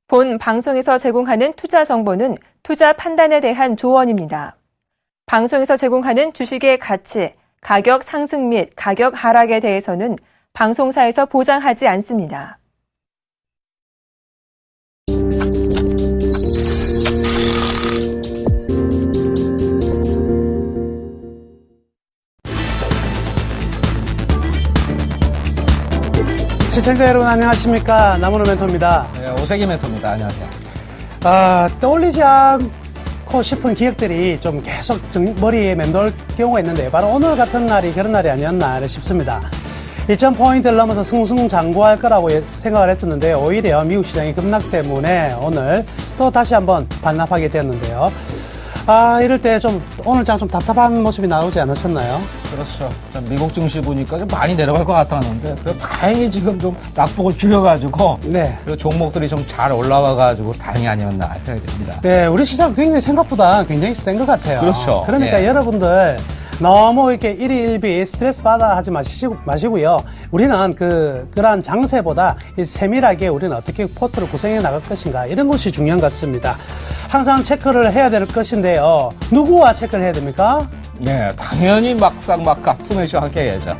본 방송에서 제공하는 투자 정보는 투자 판단에 대한 조언입니다. 방송에서 제공하는 주식의 가치, 가격 상승 및 가격 하락에 대해서는 방송사에서 보장하지 않습니다. 시청자 여러분 안녕하십니까. 나무로 멘토입니다. 네, 오세기 멘토입니다. 안녕하세요. 떠올리지 않고 싶은 기억들이 좀 계속 머리에 맴돌 경우가 있는데 바로 오늘 같은 날이 그런 날이 아니었나 싶습니다. 2000포인트를 넘어서 승승장구할 거라고 생각을 했었는데 오히려 미국 시장의 급락 때문에 오늘 또 다시 한번 반납하게 되었는데요. 이럴 때 좀 오늘 장 좀 답답한 모습이 나오지 않으셨나요? 그렇죠. 미국 증시 보니까 좀 많이 내려갈 것 같았는데 그래도 다행히 지금 좀 낙폭을 줄여가지고 네. 그리고 종목들이 좀 잘 올라와가지고 다행이 아니었나 생각이 듭니다. 네, 우리 시장 굉장히 생각보다 굉장히 센 것 같아요. 그렇죠. 그러니까 예. 여러분들 너무 이렇게 일희일비 스트레스 받아 하지 마시고요. 우리는 그러한 장세보다 세밀하게 우리는 어떻게 포트를 구성해 나갈 것인가 이런 것이 중요한 것 같습니다. 항상 체크를 해야 될 것인데요. 누구와 체크를 해야 됩니까? 네, 당연히 막상막하 투매시와 함께 해야죠.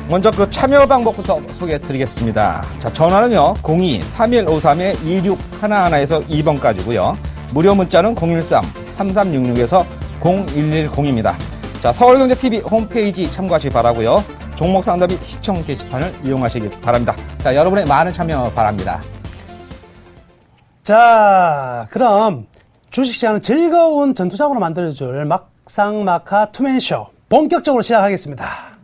먼저 그 참여 방법부터 소개해 드리겠습니다. 자, 전화는요, 02-3153-2611에서 2번까지고요. 무료 문자는 013-3366에서 0110입니다. 자, 서울경제TV 홈페이지 참고하시기 바라고요. 종목 상담 및 시청 게시판을 이용하시기 바랍니다. 자, 여러분의 많은 참여 바랍니다. 자, 그럼 주식시장을 즐거운 전투장으로 만들어줄 막상막하 투맨쇼 본격적으로 시작하겠습니다.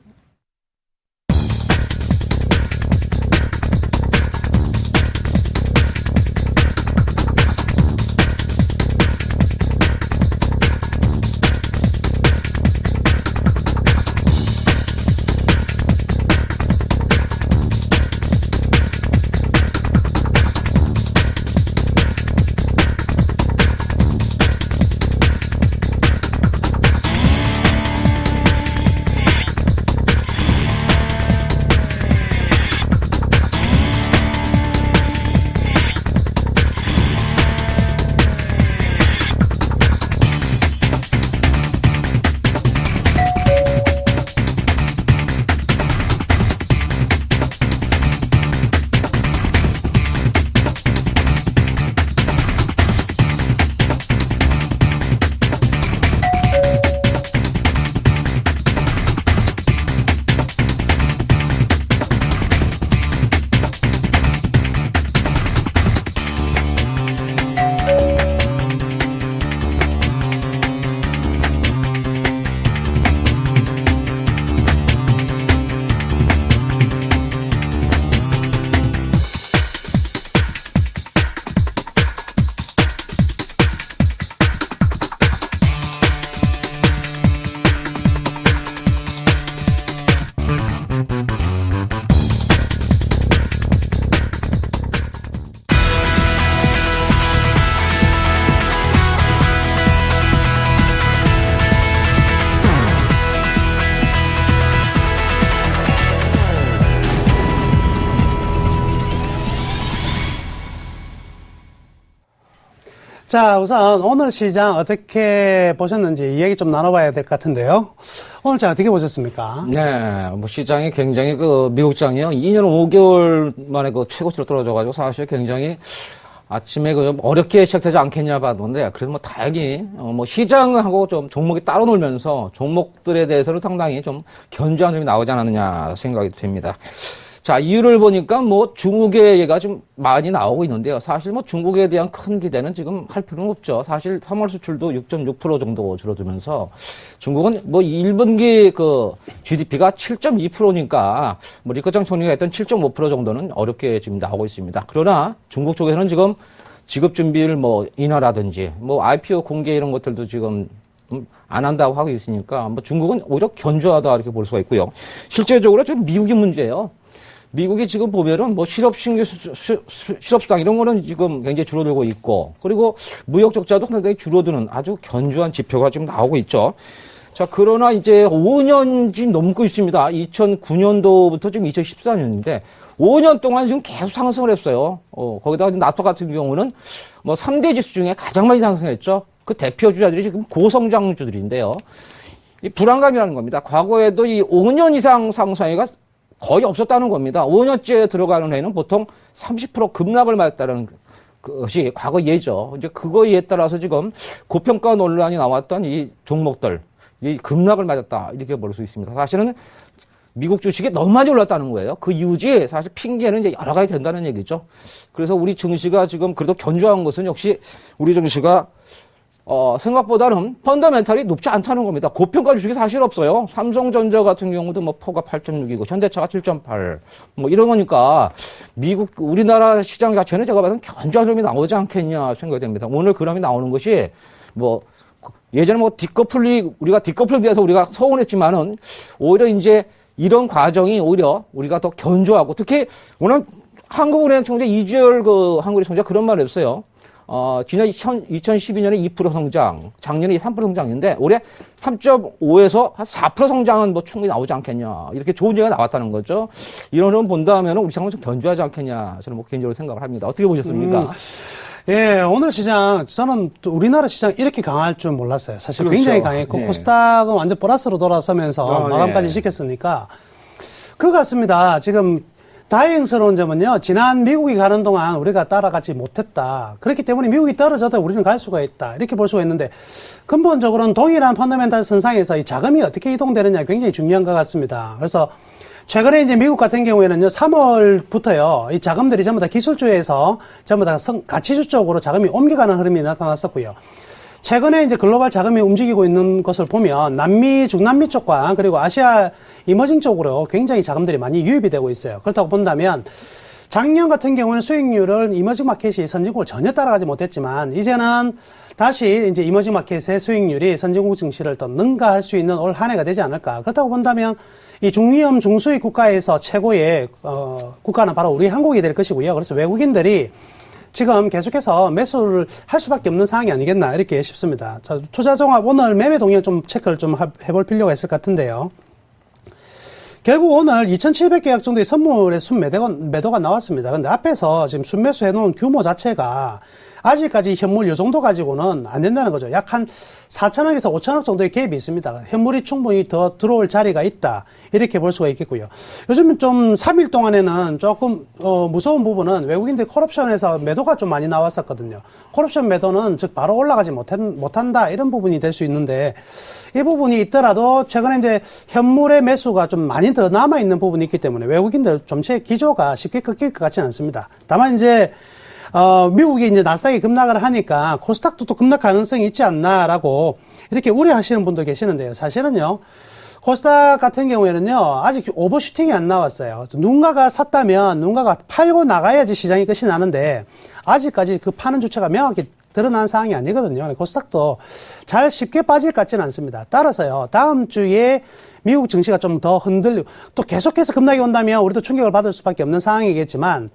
자, 우선 오늘 시장 어떻게 보셨는지 이야기 좀 나눠봐야 될 것 같은데요. 오늘 장 어떻게 보셨습니까? 네, 시장이 굉장히 미국 장이요. 2년 5개월 만에 최고치로 떨어져가지고 사실 굉장히 아침에 좀 어렵게 시작되지 않겠냐 봤는데, 그래도 다행히, 시장하고 좀 종목이 따로 놀면서 종목들에 대해서는 상당히 좀 견조한 점이 나오지 않았느냐 생각이 됩니다. 자, 이유를 보니까 중국의 얘기가 좀 많이 나오고 있는데요. 사실 중국에 대한 큰 기대는 지금 할 필요는 없죠. 사실 3월 수출도 6.6% 정도 줄어들면서 중국은 1분기 GDP가 7.2%니까 리커창 총리가 했던 7.5% 정도는 어렵게 지금 나오고 있습니다. 그러나 중국 쪽에서는 지금 지급 준비를 인하라든지 IPO 공개 이런 것들도 지금 안 한다고 하고 있으니까 중국은 오히려 견조하다 이렇게 볼 수가 있고요. 실제적으로 지금 미국이 문제예요. 미국이 지금 보면은 실업수당 이런 거는 지금 굉장히 줄어들고 있고, 그리고 무역 적자도 상당히 줄어드는 아주 견조한 지표가 지금 나오고 있죠. 자, 그러나 이제 5년이 넘고 있습니다. 2009년도부터 지금 2014년인데 5년 동안 지금 계속 상승을 했어요. 거기다가 나토 같은 경우는 뭐 3대 지수 중에 가장 많이 상승했죠. 그 대표 주자들이 지금 고성장주들인데요. 이 불안감이라는 겁니다. 과거에도 이 5년 이상 상승회가 거의 없었다는 겁니다. 5년째 들어가는 해는 보통 30% 급락을 맞았다는 것이 과거 예죠. 이제 그거에 따라서 지금 고평가 논란이 나왔던 이 종목들, 이 급락을 맞았다. 이렇게 볼 수 있습니다. 사실은 미국 주식이 너무 많이 올랐다는 거예요. 그 이유지 사실 핑계는 이제 여러 가지 된다는 얘기죠. 그래서 우리 증시가 지금 그래도 견조한 것은 역시 우리 증시가 생각보다는 펀더멘탈이 높지 않다는 겁니다. 고평가 주식이 사실 없어요. 삼성전자 같은 경우도 뭐 포가 8.6이고 현대차가 7.8 뭐 이런 거니까 우리나라 시장 자체는 제가 봐서는 견조한 흐름이 나오지 않겠냐 생각이 됩니다. 오늘 그 흐름이 나오는 것이 뭐 예전에 뭐 우리가 디커플링 돼서 우리가 서운했지만은 오히려 이제 이런 과정이 오히려 우리가 더 견조하고 특히 오늘 한국은행 총재 이주열 한국은행 총재가 그런 말을 했어요. 지난 2012년에 2% 성장, 작년에 3% 성장인데 올해 3.5에서 한 4% 성장은 뭐 충분히 나오지 않겠냐. 이렇게 좋은 얘기가 나왔다는 거죠. 이런 흐름 본다면 우리 시장은 좀 견조하지 않겠냐. 저는 뭐 개인적으로 생각을 합니다. 어떻게 보셨습니까? 예, 오늘 시장, 저는 또 우리나라 시장 이렇게 강할 줄 몰랐어요. 사실 그렇죠. 굉장히 강했고, 네. 코스닥은 완전 플러스로 돌아서면서 마감까지 네. 시켰으니까. 그거 같습니다. 지금 다행스러운 점은요, 지난 미국이 가는 동안 우리가 따라가지 못했다. 그렇기 때문에 미국이 떨어져도 우리는 갈 수가 있다. 이렇게 볼 수가 있는데, 근본적으로는 동일한 펀더멘탈 선상에서 이 자금이 어떻게 이동되느냐 굉장히 중요한 것 같습니다. 그래서 최근에 이제 미국 같은 경우에는요, 3월부터요, 이 자금들이 전부 다 기술주에서 전부 다 가치주 쪽으로 자금이 옮겨가는 흐름이 나타났었고요. 최근에 이제 글로벌 자금이 움직이고 있는 것을 보면 중남미 쪽과 그리고 아시아 이머징 쪽으로 굉장히 자금들이 많이 유입이 되고 있어요. 그렇다고 본다면 작년 같은 경우는 수익률을 이머징 마켓이 선진국을 전혀 따라가지 못했지만 이제는 다시 이제 이머징 마켓의 수익률이 선진국 증시를 더 능가할 수 있는 올 한 해가 되지 않을까. 그렇다고 본다면 이 중위험 중수익 국가에서 최고의 국가는 바로 우리 한국이 될 것이고요. 그래서 외국인들이 지금 계속해서 매수를 할 수밖에 없는 상황이 아니겠나 이렇게 싶습니다. 자, 투자종합 오늘 매매 동향 좀 체크를 좀 해볼 필요가 있을 것 같은데요. 결국 오늘 2,700계약 정도의 선물의 매도가 나왔습니다. 근데 앞에서 지금 순매수 해놓은 규모 자체가 아직까지 현물 요 정도 가지고는 안 된다는 거죠. 약 한 4천억에서 5천억 정도의 갭이 있습니다. 현물이 충분히 더 들어올 자리가 있다. 이렇게 볼 수가 있겠고요. 요즘 좀 3일 동안에는 조금 무서운 부분은 외국인들 콜옵션에서 매도가 좀 많이 나왔었거든요. 콜옵션 매도는 즉 바로 올라가지 못한다 이런 부분이 될 수 있는데 이 부분이 있더라도 최근에 이제 현물의 매수가 좀 많이 더 남아있는 부분이 있기 때문에 외국인들 전체 기조가 쉽게 꺾일 것 같지는 않습니다. 다만 이제 미국이 이제 나스닥이 급락을 하니까 코스닥도 또 급락 가능성이 있지 않나라고 이렇게 우려하시는 분도 계시는데요. 사실은요, 코스닥 같은 경우에는요, 아직 오버슈팅이 안 나왔어요. 누군가가 샀다면 누군가가 팔고 나가야지 시장이 끝이 나는데 아직까지 그 파는 주체가 명확히 드러난 상황이 아니거든요. 코스닥도 잘 쉽게 빠질 것 같지는 않습니다. 따라서요, 다음 주에 미국 증시가 좀 더 흔들리고 또 계속해서 급락이 온다면 우리도 충격을 받을 수밖에 없는 상황이겠지만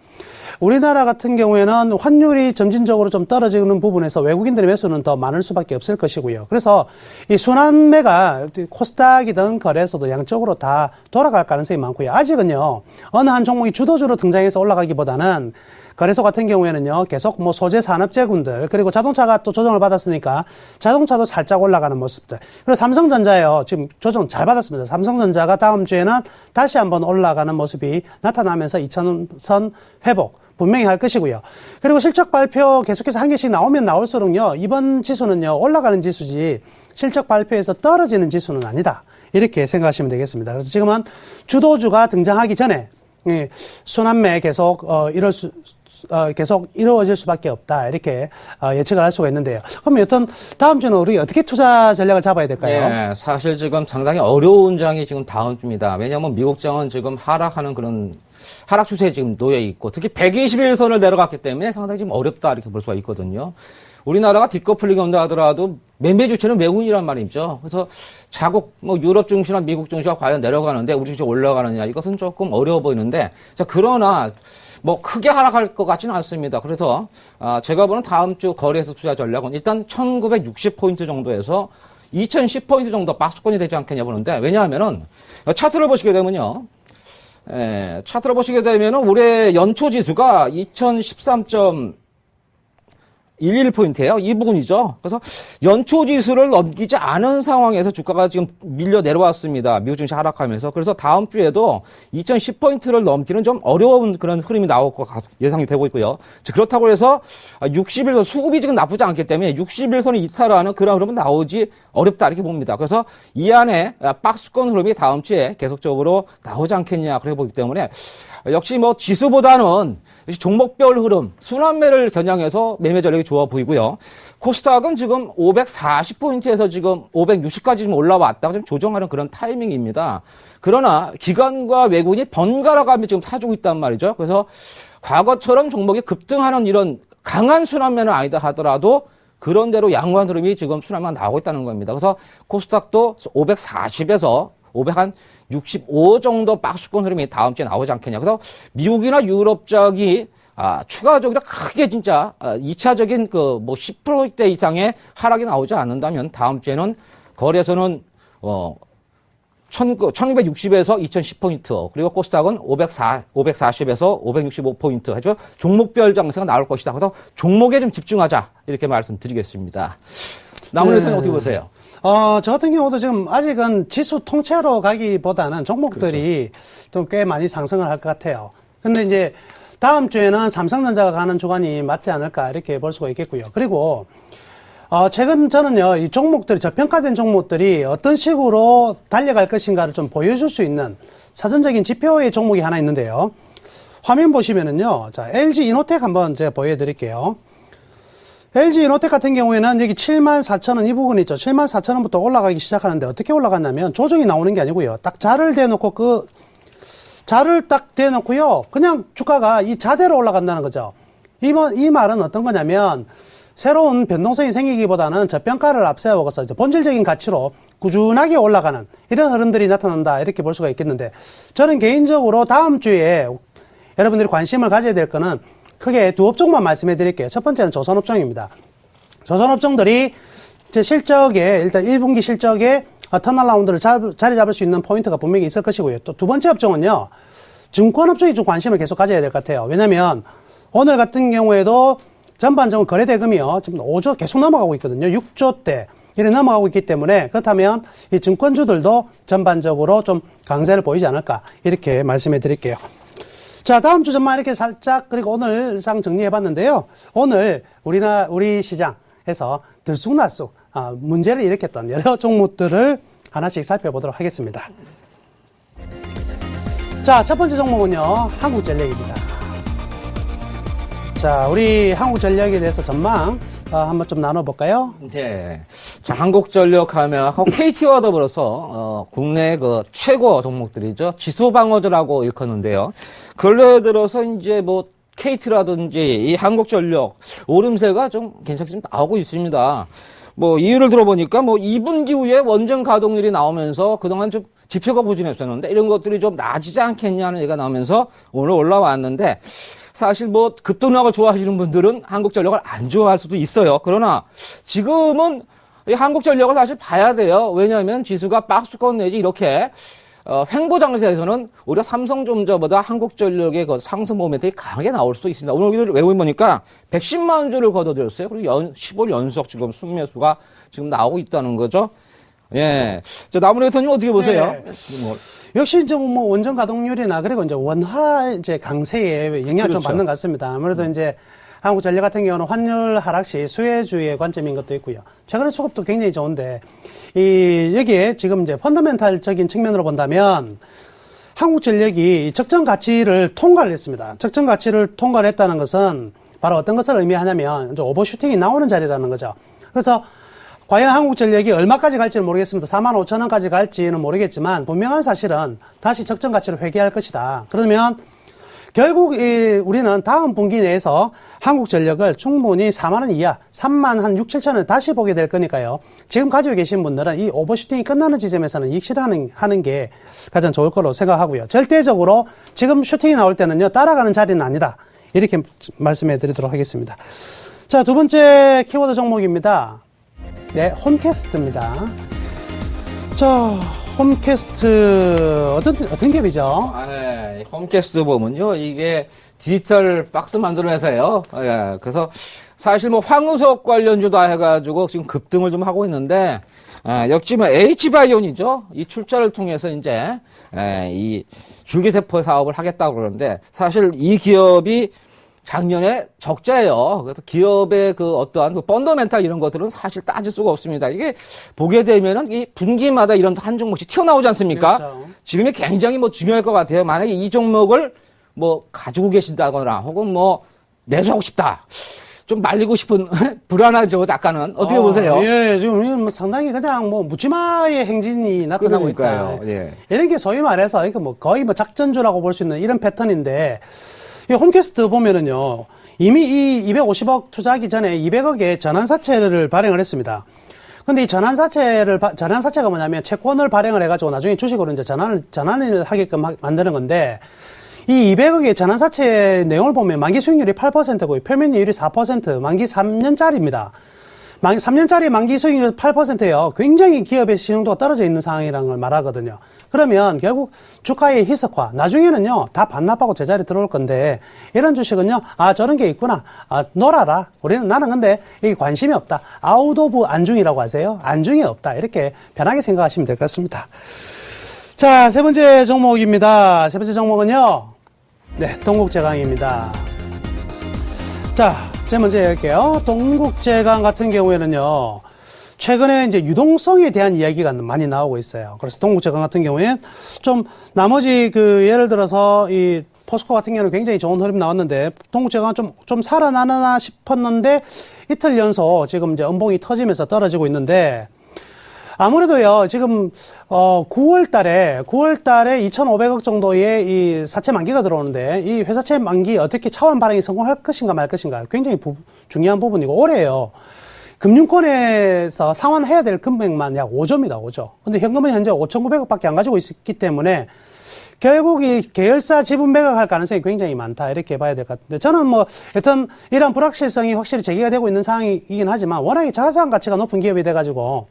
우리나라 같은 경우에는 환율이 점진적으로 좀 떨어지는 부분에서 외국인들의 매수는 더 많을 수밖에 없을 것이고요. 그래서 이 순환매가 코스닥이든 거래소도 양쪽으로 다 돌아갈 가능성이 많고요. 아직은요, 어느 한 종목이 주도주로 등장해서 올라가기보다는 거래소 같은 경우에는요, 계속 뭐 소재 산업재군들, 그리고 자동차가 또 조정을 받았으니까 자동차도 살짝 올라가는 모습들. 그리고 삼성전자요, 지금 조정 잘 받았습니다. 삼성전자가 다음 주에는 다시 한번 올라가는 모습이 나타나면서 2000선 회복 분명히 할 것이고요. 그리고 실적 발표 계속해서 한 개씩 나오면 나올수록요, 이번 지수는요, 올라가는 지수지 실적 발표에서 떨어지는 지수는 아니다. 이렇게 생각하시면 되겠습니다. 그래서 지금은 주도주가 등장하기 전에 순환매 계속 계속 이루어질 수밖에 없다. 이렇게 예측을 할 수가 있는데요. 그럼 여튼 다음 주는 우리 어떻게 투자 전략을 잡아야 될까요? 네, 사실 지금 상당히 어려운 장이 지금 다음 주입니다. 왜냐하면 미국 장은 지금 하락하는 그런 하락 추세에 지금 놓여 있고 특히 121선을 내려갔기 때문에 상당히 지금 어렵다 이렇게 볼 수가 있거든요. 우리나라가 디커플링이 온다 하더라도 매매 주체는 외국인이란 말이죠. 그래서 자국 유럽 증시나 미국 증시가 과연 내려가는데 우리 증시 올라가느냐 이것은 조금 어려워 보이는데 자 그러나 뭐 크게 하락할 것 같지는 않습니다. 그래서 제가 보는 다음 주 거래소 투자 전략은 일단 1960포인트 정도에서 2010포인트 정도 박스권이 되지 않겠냐 보는데 왜냐하면은 차트를 보시게 되면요. 차트를 보시게 되면 올해 연초 지수가 2013.11포인트예요. 이 부분이죠. 그래서 연초 지수를 넘기지 않은 상황에서 주가가 지금 밀려 내려왔습니다. 미국 증시 하락하면서. 그래서 다음 주에도 2010포인트를 넘기는 좀 어려운 그런 흐름이 나올 것 예상이 되고 있고요. 그렇다고 해서 60일선 수급이 지금 나쁘지 않기 때문에 60일선을 이탈하는 그런 흐름은 나오지 어렵다 이렇게 봅니다. 그래서 이 안에 박스권 흐름이 다음 주에 계속적으로 나오지 않겠냐 그렇게 보기 때문에 역시 뭐 지수보다는 종목별 흐름, 순환매를 겨냥해서 매매 전략이 좋아 보이고요. 코스닥은 지금 540포인트에서 지금 560까지 좀 올라왔다가 지금 조정하는 그런 타이밍입니다. 그러나 기관과 외국인이 번갈아 가며 지금 사주고 있단 말이죠. 그래서 과거처럼 종목이 급등하는 이런 강한 순환매는 아니다 하더라도 그런대로 양호한 흐름이 지금 순환매가 나오고 있다는 겁니다. 그래서 코스닥도 540에서 565 정도 박스권 흐름이 다음 주에 나오지 않겠냐. 그래서 미국이나 유럽 쪽이 추가적으로 크게 진짜 2차적인 그 뭐 10%대 이상의 하락이 나오지 않는다면 다음 주에는 거래소는 1260에서 2010포인트, 그리고 코스닥은 540에서 565포인트 해서 종목별 장세가 나올 것이다. 그래서 종목에 좀 집중하자 이렇게 말씀드리겠습니다. 나무래는 어떻게 보세요? 저 같은 경우도 지금 아직은 지수 통째로 가기보다는 종목들이 좀 꽤 많이 상승을 할 것 같아요. 근데 이제 다음 주에는 삼성전자가 가는 주간이 맞지 않을까 이렇게 볼 수가 있겠고요. 그리고 최근 저는요, 이 종목들이, 저평가된 종목들이 어떤 식으로 달려갈 것인가를 좀 보여줄 수 있는 사전적인 지표의 종목이 하나 있는데요. 화면 보시면은요, 자, LG 이노텍 한번 제가 보여드릴게요. LG 이노텍 같은 경우에는 여기 74,000원 이 부분 있죠. 74,000원부터 올라가기 시작하는데 어떻게 올라갔냐면 조정이 나오는 게 아니고요. 딱 자를 대놓고 자를 딱 대놓고요. 그냥 주가가 이 자대로 올라간다는 거죠. 이 말은 어떤 거냐면 새로운 변동성이 생기기보다는 저평가를 앞세워서 이제 본질적인 가치로 꾸준하게 올라가는 이런 흐름들이 나타난다 이렇게 볼 수가 있겠는데, 저는 개인적으로 다음 주에 여러분들이 관심을 가져야 될 거는 크게 두 업종만 말씀해 드릴게요. 첫 번째는 조선업종입니다. 조선업종들이 제 실적에, 일단 1분기 실적에 턴어라운드를 자리 잡을 수 있는 포인트가 분명히 있을 것이고요. 또 두 번째 업종은요, 증권업종이 좀 관심을 계속 가져야 될 것 같아요. 왜냐면 오늘 같은 경우에도 전반적으로 거래대금이요, 지금 5조 계속 넘어가고 있거든요. 6조대 이렇게 넘어가고 있기 때문에, 그렇다면 이 증권주들도 전반적으로 좀 강세를 보이지 않을까 이렇게 말씀해 드릴게요. 자, 다음 주 전망 이렇게 살짝, 그리고 오늘 상 정리해 봤는데요. 오늘 우리 시장에서 들쑥날쑥 문제를 일으켰던 여러 종목들을 하나씩 살펴보도록 하겠습니다. 자, 첫 번째 종목은요, 한국전력입니다. 자, 우리 한국전력에 대해서 전망 한번 좀 나눠볼까요? 네. 자, 한국전력 하면 KT와 더불어서 국내 그 최고 종목들이죠. 지수방어제라고 일컫는데요. 근래에 들어서 이제 뭐 KT라든지 이 한국전력 오름세가 좀 괜찮게 좀 나오고 있습니다. 뭐 이유를 들어보니까 뭐 2분기 후에 원전 가동률이 나오면서 그동안 좀 지표가 부진했었는데 이런 것들이 좀 나아지지 않겠냐는 얘기가 나오면서 오늘 올라왔는데, 사실 뭐 급등락을 좋아하시는 분들은 한국전력을 안 좋아할 수도 있어요. 그러나 지금은 이 한국전력을 사실 봐야 돼요. 왜냐하면 지수가 박스권 내지 이렇게 횡보 장세에서는 오히려 삼성전자보다 한국전력의 그 상승 모멘트가 강하게 나올 수도 있습니다. 오늘 외국인보니까 110만 주를 거둬들였어요. 그리고 15일 연속 지금 순매수가 지금 나오고 있다는 거죠. 예. 자, 나무래 대표님 어떻게 보세요? 네. 역시 이제 뭐 원전 가동률이나 그리고 이제 원화 이제 강세에 영향을 좀 받는 것 같습니다. 아무래도 이제 한국전력 같은 경우는 환율 하락 시 수혜주의 관점인 것도 있고요. 최근에 수급도 굉장히 좋은데, 여기에 지금 이제 펀더멘탈적인 측면으로 본다면 한국전력이 적정 가치를 통과를 했습니다. 적정 가치를 통과를 했다는 것은 바로 어떤 것을 의미하냐면 이제 오버슈팅이 나오는 자리라는 거죠. 그래서 과연 한국전력이 얼마까지 갈지는 모르겠습니다. 45,000원까지 갈지는 모르겠지만 분명한 사실은 다시 적정 가치를 회귀할 것이다. 그러면 결국 우리는 다음 분기 내에서 한국전력을 충분히 4만원 이하, 3만 한 6, 7천원 다시 보게 될 거니까요. 지금 가지고 계신 분들은 이 오버슈팅이 끝나는 지점에서는 이익 실현하는 게 가장 좋을 거로 생각하고요. 절대적으로 지금 슈팅이 나올 때는요, 따라가는 자리는 아니다. 이렇게 말씀해 드리도록 하겠습니다. 자, 두 번째 키워드 종목입니다. 네, 홈캐스트입니다. 자, 홈캐스트 어떤 기업이죠? 네. 홈캐스트 보면요. 이게 디지털 박스 만드는 회사예요. 예. 그래서 사실 뭐 황우석 관련주다 해가지고 지금 급등을 좀 하고 있는데, 역시 뭐 H바이온이죠. 이 출자를 통해서 이제, 이 줄기세포 사업을 하겠다고 그러는데, 사실 이 기업이 작년에 적자예요. 그래서 기업의 그 어떠한 그 펀더멘탈 이런 것들은 사실 따질 수가 없습니다. 이게 보게 되면은 이 분기마다 이런 한 종목씩 튀어나오지 않습니까? 그렇죠. 지금이 굉장히 뭐 중요할 것 같아요. 만약에 이 종목을 뭐 가지고 계신다거나 혹은 뭐 매수하고 싶다. 좀 말리고 싶은 불안하죠. 약간은 어떻게 보세요? 예, 지금 이건 뭐 상당히 그냥 뭐 묻지마의 행진이 나타나고 그러니까요. 있다. 예. 이런 게 소위 말해서 이게 뭐 거의 뭐 작전주라고 볼 수 있는 이런 패턴인데, 이 홈캐스트 보면은요, 이미 이 250억 투자하기 전에 200억의 전환사채를 발행을 했습니다. 근데 이 전환사채가 뭐냐면 채권을 발행을 해가지고 나중에 주식으로 이제 전환을 하게끔 만드는 건데, 이 200억의 전환사채 내용을 보면 만기 수익률이 8%고 표면이율이 4%, 만기 3년짜리입니다. 3년짜리 만기 수익률 8%예요. 굉장히 기업의 신용도가 떨어져 있는 상황이라는 걸 말하거든요. 그러면 결국 주가의 희석화, 나중에는요, 다 반납하고 제자리 들어올 건데, 이런 주식은요, 저런 게 있구나. 놀아라. 나는 근데 이게 관심이 없다. 아웃 오브 안중이라고 하세요. 안중이 없다. 이렇게 편하게 생각하시면 될 것 같습니다. 자, 세 번째 종목입니다. 세 번째 종목은요, 네, 동국제강입니다. 자, 제일 먼저 얘기할게요. 동국제강 같은 경우에는요, 최근에 이제 유동성에 대한 이야기가 많이 나오고 있어요. 그래서 동국제강 같은 경우에 좀 나머지 예를 들어서 이 포스코 같은 경우는 굉장히 좋은 흐름 나왔는데, 동국제강은 좀 살아나나 싶었는데, 이틀 연속 지금 이제 음봉이 터지면서 떨어지고 있는데, 아무래도요, 지금, 9월 달에 2,500억 정도의 이 사채 만기가 들어오는데, 이 회사채 만기 어떻게 차원 발행이 성공할 것인가 말 것인가 굉장히 중요한 부분이고, 올해요. 금융권에서 상환해야 될 금액만 약 5조입니다, 5조. 근데 현금은 현재 5,900억 밖에 안 가지고 있기 때문에, 결국 이 계열사 지분 매각할 가능성이 굉장히 많다, 이렇게 봐야 될 것 같은데, 저는 뭐 여튼 이런 불확실성이 확실히 제기가 되고 있는 상황이긴 하지만, 워낙에 자산 가치가 높은 기업이 돼가지고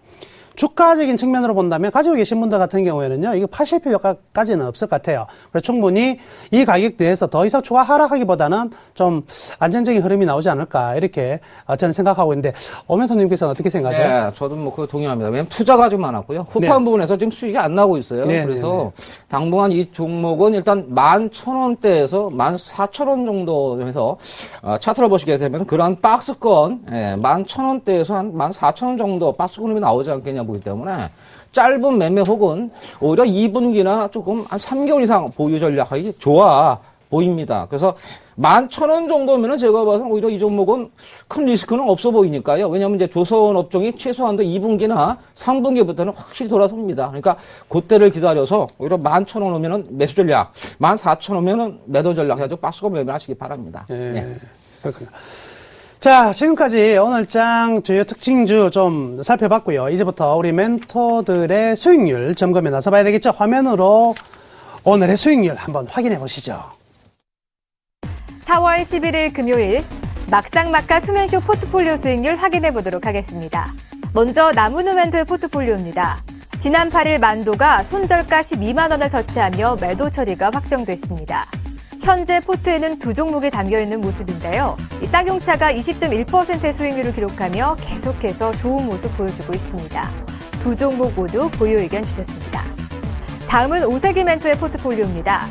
주가적인 측면으로 본다면 가지고 계신 분들 같은 경우에는요, 이거 파실 필요까지는 없을 것 같아요. 그래서 충분히 이 가격대에서 더 이상 추가 하락하기보다는 좀 안정적인 흐름이 나오지 않을까, 이렇게 저는 생각하고 있는데, 오멘토님께서는 어떻게 생각하세요? 네, 저도 뭐 그거 동의합니다. 왜냐면 투자가 좀 많았고요. 후판 네. 부분에서 지금 수익이 안 나고 있어요. 네, 그래서 당분간 이 종목은 일단 11,000원대에서 14,000원 정도 해서 차트를 보시게 되면 그런 박스권 11,000원대에서 한 14,000원 정도 박스권이 나오지 않겠냐 보기 때문에 짧은 매매 혹은 오히려 2분기나 조금 한 3개월 이상 보유 전략하기 좋아 보입니다. 그래서 11,000원 정도면은 제가 봐서는 오히려 이 종목은 큰 리스크는 없어 보이니까요. 왜냐하면 이제 조선 업종이 최소한도 2분기나 3분기부터는 확실히 돌아섭니다. 그러니까 그때를 기다려서 오히려 11,000원 오면은 매수 전략, 14,000원 오면은 매도 전략 해가지고 박스권 매매하시기 바랍니다. 네. 그렇군요. 자, 지금까지 오늘장 주요 특징주 좀 살펴봤고요. 이제부터 우리 멘토들의 수익률 점검에 나서봐야 되겠죠. 화면으로 오늘의 수익률 한번 확인해 보시죠. 4월 11일 금요일 막상막하 투맨쇼 포트폴리오 수익률 확인해 보도록 하겠습니다. 먼저 나무누멘토의 포트폴리오입니다. 지난 8일 만도가 손절가 12만 원을 터치하며 매도 처리가 확정됐습니다. 현재 포트에는 두 종목이 담겨있는 모습인데요. 이 쌍용차가 20.1%의 수익률을 기록하며 계속해서 좋은 모습 보여주고 있습니다. 두 종목 모두 보유 의견 주셨습니다. 다음은 오세기멘토의 포트폴리오입니다.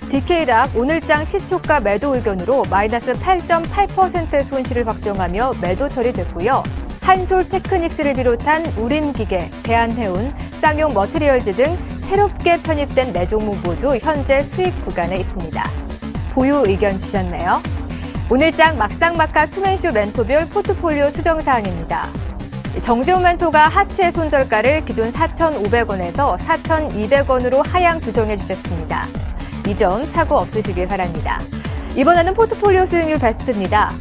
DK락 오늘장 시초가 매도 의견으로 마이너스 8.8%의 손실을 확정하며 매도 처리됐고요. 한솔테크닉스를 비롯한 우린기계, 대한해운, 쌍용 머티리얼즈 등 새롭게 편입된 4종목 모두 현재 수익 구간에 있습니다. 보유 의견 주셨네요. 오늘장 막상막하 투맨쇼 멘토별 포트폴리오 수정사항입니다. 정재훈 멘토가 하치의 손절가를 기존 4,500원에서 4,200원으로 하향 조정해 주셨습니다. 이 점 착오 없으시길 바랍니다. 이번에는 포트폴리오 수익률 베스트입니다.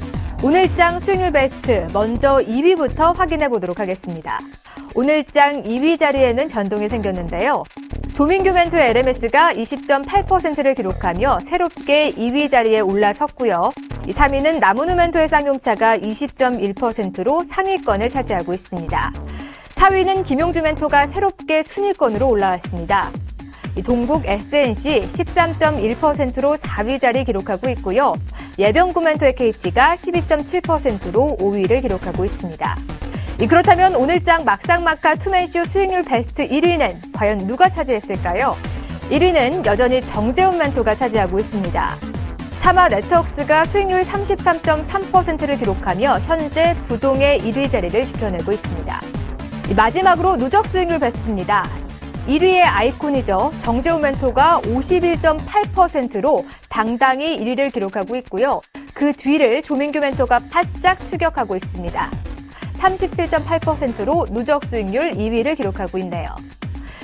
오늘장 수익률 베스트 먼저 2위부터 확인해 보도록 하겠습니다. 오늘장 2위 자리에는 변동이 생겼는데요. 조민규 멘토의 LMS가 20.8%를 기록하며 새롭게 2위 자리에 올라섰고요. 3위는 나무누 멘토의 쌍용차가 20.1%로 상위권을 차지하고 있습니다. 4위는 김용주 멘토가 새롭게 순위권으로 올라왔습니다. 동국 SNC 13.1%로 4위 자리 기록하고 있고요. 예병구 멘토의 KT가 12.7%로 5위를 기록하고 있습니다. 그렇다면 오늘 장 막상막하 투맨쇼 수익률 베스트 1위는 과연 누가 차지했을까요? 1위는 여전히 정재훈 멘토가 차지하고 있습니다. 사마 네트워크스가 수익률 33.3%를 기록하며 현재 부동의 1위 자리를 지켜내고 있습니다. 마지막으로 누적 수익률 베스트입니다. 1위의 아이콘이죠. 정재훈 멘토가 51.8%로 당당히 1위를 기록하고 있고요. 그 뒤를 조민규 멘토가 바짝 추격하고 있습니다. 37.8%로 누적 수익률 2위를 기록하고 있네요.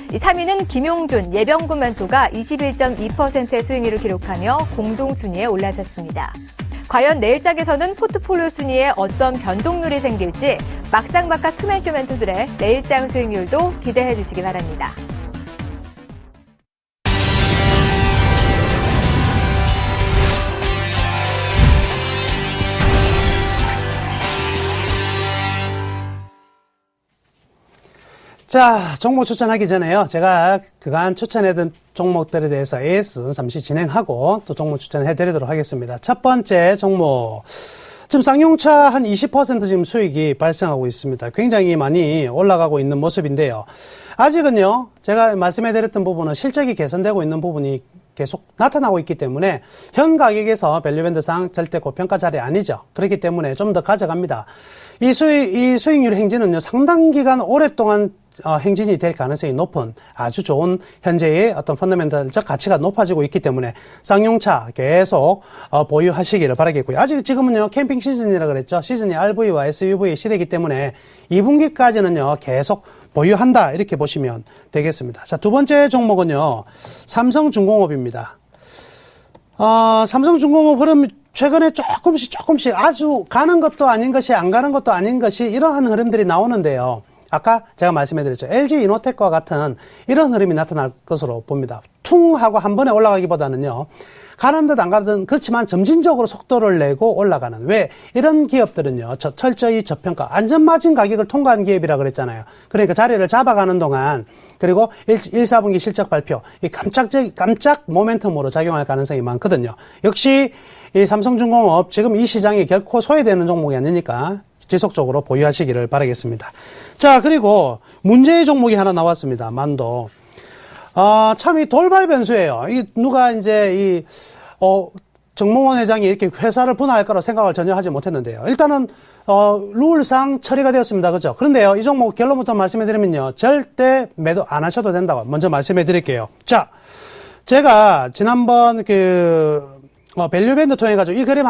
3위는 김용준, 예병구 멘토가 21.2%의 수익률을 기록하며 공동 순위에 올라섰습니다. 과연 내일 장에서는 포트폴리오 순위에 어떤 변동률이 생길지 막상막하 투맨쇼 멘토들의 내일장 수익률도 기대해 주시기 바랍니다. 자, 종목 추천하기 전에요. 제가 그간 추천해둔 종목들에 대해서 AS 잠시 진행하고 또 종목 추천해드리도록 하겠습니다. 첫 번째 종목. 지금 쌍용차 한 20% 지금 수익이 발생하고 있습니다. 굉장히 많이 올라가고 있는 모습인데요. 아직은요, 제가 말씀해드렸던 부분은 실적이 개선되고 있는 부분이 계속 나타나고 있기 때문에 현 가격에서 밸류밴드상 절대 고평가 자리 아니죠. 그렇기 때문에 좀 더 가져갑니다. 이 수익률 행진은요, 상당 기간 오랫동안 행진이 될 가능성이 높은 아주 좋은 현재의 어떤 펀더멘탈적 가치가 높아지고 있기 때문에 쌍용차 계속 보유하시기를 바라겠고요. 아직 지금은요, 캠핑 시즌이라 그랬죠. 시즌이 RV와 SUV 시대이기 때문에 2분기까지는요, 계속 보유한다 이렇게 보시면 되겠습니다. 자, 두 번째 종목은요, 삼성중공업입니다. 삼성중공업 흐름 최근에 조금씩 아주 가는 것도 아닌 것이 안 가는 것도 아닌 것이 이러한 흐름들이 나오는데요. 아까 제가 말씀해드렸죠. LG이노텍과 같은 이런 흐름이 나타날 것으로 봅니다. 퉁 하고 한 번에 올라가기보다는요. 가는 듯 안 가는 듯 그렇지만 점진적으로 속도를 내고 올라가는. 왜? 이런 기업들은요. 철저히 저평가, 안전마진 가격을 통과한 기업이라 그랬잖아요. 그러니까 자리를 잡아가는 동안 그리고 1, 4분기 실적 발표, 이 깜짝 모멘텀으로 작용할 가능성이 많거든요. 역시 이 삼성중공업 지금 이 시장이 결코 소외되는 종목이 아니니까 지속적으로 보유하시기를 바라겠습니다. 자, 그리고 문제의 종목이 하나 나왔습니다. 만도. 참 이 돌발 변수예요. 누가 이제 정몽원 회장이 이렇게 회사를 분할할 거라고 생각을 전혀 하지 못했는데요. 일단은 룰상 처리가 되었습니다. 그죠? 그런데요, 이 종목 결론부터 말씀해 드리면요. 절대 매도 안 하셔도 된다고 먼저 말씀해 드릴게요. 자, 제가 지난번 밸류밴드 통해가지고 이 그림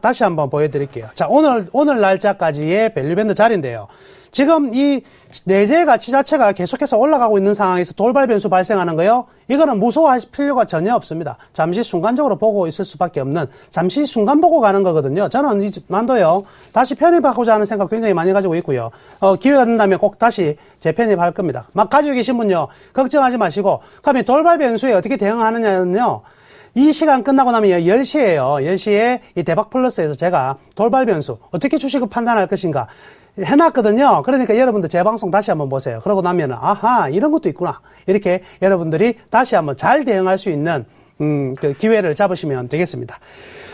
다시 한번 보여드릴게요. 자, 오늘 날짜까지의 밸류밴드 자리인데요. 지금 이 내재 가치 자체가 계속해서 올라가고 있는 상황에서 돌발 변수 발생하는 거요. 이거는 무서워하실 필요가 전혀 없습니다. 잠시 순간적으로 보고 있을 수밖에 없는, 잠시 순간 보고 가는 거거든요. 저는 이 만도요, 다시 편입하고자 하는 생각 굉장히 많이 가지고 있고요. 기회가 된다면 꼭 다시 재편입할 겁니다. 막 가지고 계신 분요, 걱정하지 마시고, 그러면 돌발 변수에 어떻게 대응하느냐는요, 이 시간 끝나고 나면 10시에요. 10시에 이 대박 플러스에서 제가 돌발 변수, 어떻게 주식을 판단할 것인가 해놨거든요. 그러니까 여러분들 제 방송 다시 한번 보세요. 그러고 나면 아하, 이런 것도 있구나. 이렇게 여러분들이 다시 한번 잘 대응할 수 있는 그 기회를 잡으시면 되겠습니다.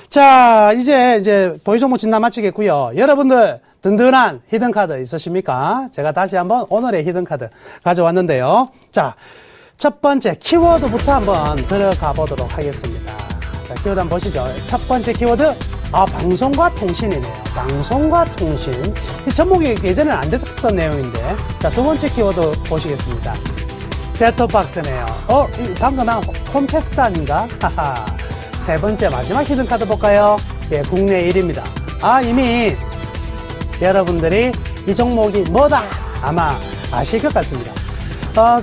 자, 이제 보유 종목 진단 마치겠고요. 여러분들 든든한 히든카드 있으십니까? 제가 다시 한번 오늘의 히든카드 가져왔는데요. 자, 첫 번째 키워드부터 한번 들어가 보도록 하겠습니다. 자, 키워드 한번 보시죠. 첫 번째 키워드, 방송과 통신이네요. 방송과 통신. 이 제목이 예전에는 안 됐던 내용인데. 자, 두 번째 키워드 보시겠습니다. 셋톱박스네요. 방금 나 홈캐스트 아닌가? 하하. 세 번째 마지막 히든카드 볼까요? 예, 국내 1위입니다. 이미 여러분들이 이 종목이 뭐다? 아마 아실 것 같습니다.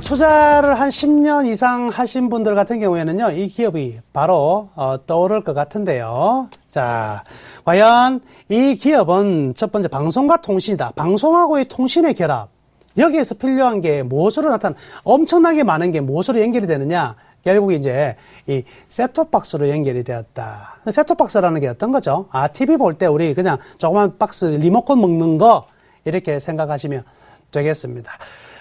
투자를 한 10년 이상 하신 분들 같은 경우에는요, 이 기업이 바로, 떠오를 것 같은데요. 자, 과연 이 기업은 첫 번째 방송과 통신이다. 방송하고의 통신의 결합. 여기에서 필요한 게 무엇으로 엄청나게 많은 게 무엇으로 연결이 되느냐? 결국 이제 이 셋톱박스로 연결이 되었다. 셋톱박스라는 게 어떤 거죠? TV 볼 때 우리 그냥 조그만 박스 리모컨 먹는 거, 이렇게 생각하시면 되겠습니다.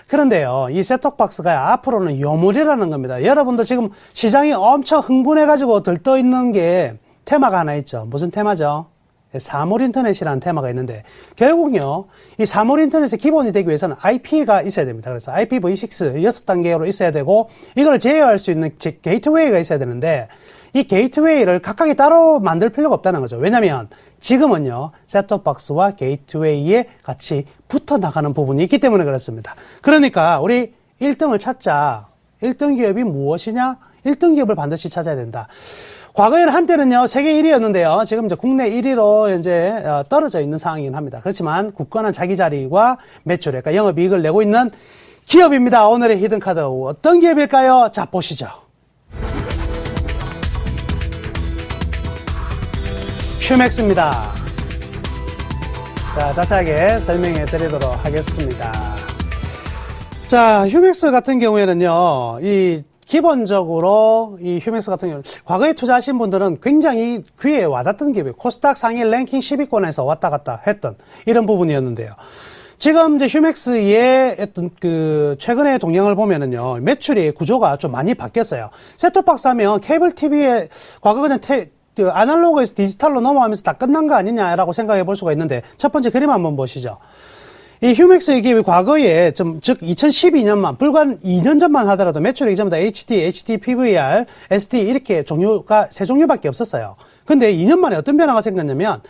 그런데요, 이 셋톱박스가 앞으로는 요물이라는 겁니다. 여러분도 지금 시장이 엄청 흥분해가지고 들떠 있는 게 테마가 하나 있죠. 무슨 테마죠? 사물인터넷이라는 테마가 있는데, 결국요, 이 사물인터넷의 기본이 되기 위해서는 IP가 있어야 됩니다. 그래서 IPv6 6단계로 있어야 되고, 이걸 제어할 수 있는 게이트웨이가 있어야 되는데, 이 게이트웨이를 각각이 따로 만들 필요가 없다는 거죠. 왜냐면, 지금은요, 셋톱박스와 게이트웨이에 같이 붙어 나가는 부분이 있기 때문에 그렇습니다. 그러니까, 우리 1등을 찾자. 1등 기업이 무엇이냐? 1등 기업을 반드시 찾아야 된다. 과거에는 한때는요, 세계 1위였는데요. 지금 이제 국내 1위로 이제 떨어져 있는 상황이긴 합니다. 그렇지만 굳건한 자기 자리와 매출, 그러니까 영업이익을 내고 있는 기업입니다. 오늘의 히든카드 어떤 기업일까요? 자, 보시죠. 휴맥스입니다. 자, 자세하게 설명해 드리도록 하겠습니다. 자, 휴맥스 같은 경우에는요, 기본적으로 이 휴맥스 같은 경우는 과거에 투자하신 분들은 굉장히 귀에 와닿던 기업이에요. 코스닥 상위 랭킹 10위권에서 왔다 갔다 했던 이런 부분이었는데요. 지금 이제 휴맥스의 어떤 최근의 동향을 보면은요, 매출의 구조가 좀 많이 바뀌었어요. 셋톱박스 하면 케이블 TV에 과거 그냥 아날로그에서 디지털로 넘어가면서 다 끝난 거 아니냐라고 생각해 볼 수가 있는데, 첫 번째 그림 한번 보시죠. 이 휴맥스의 기업이 과거에 즉 2012년만, 불과 2년 전만 하더라도 매출액이 전부 다 HD, PVR, SD 이렇게 종류가 3종류밖에 없었어요. 근데 2년 만에 어떤 변화가 생겼냐면,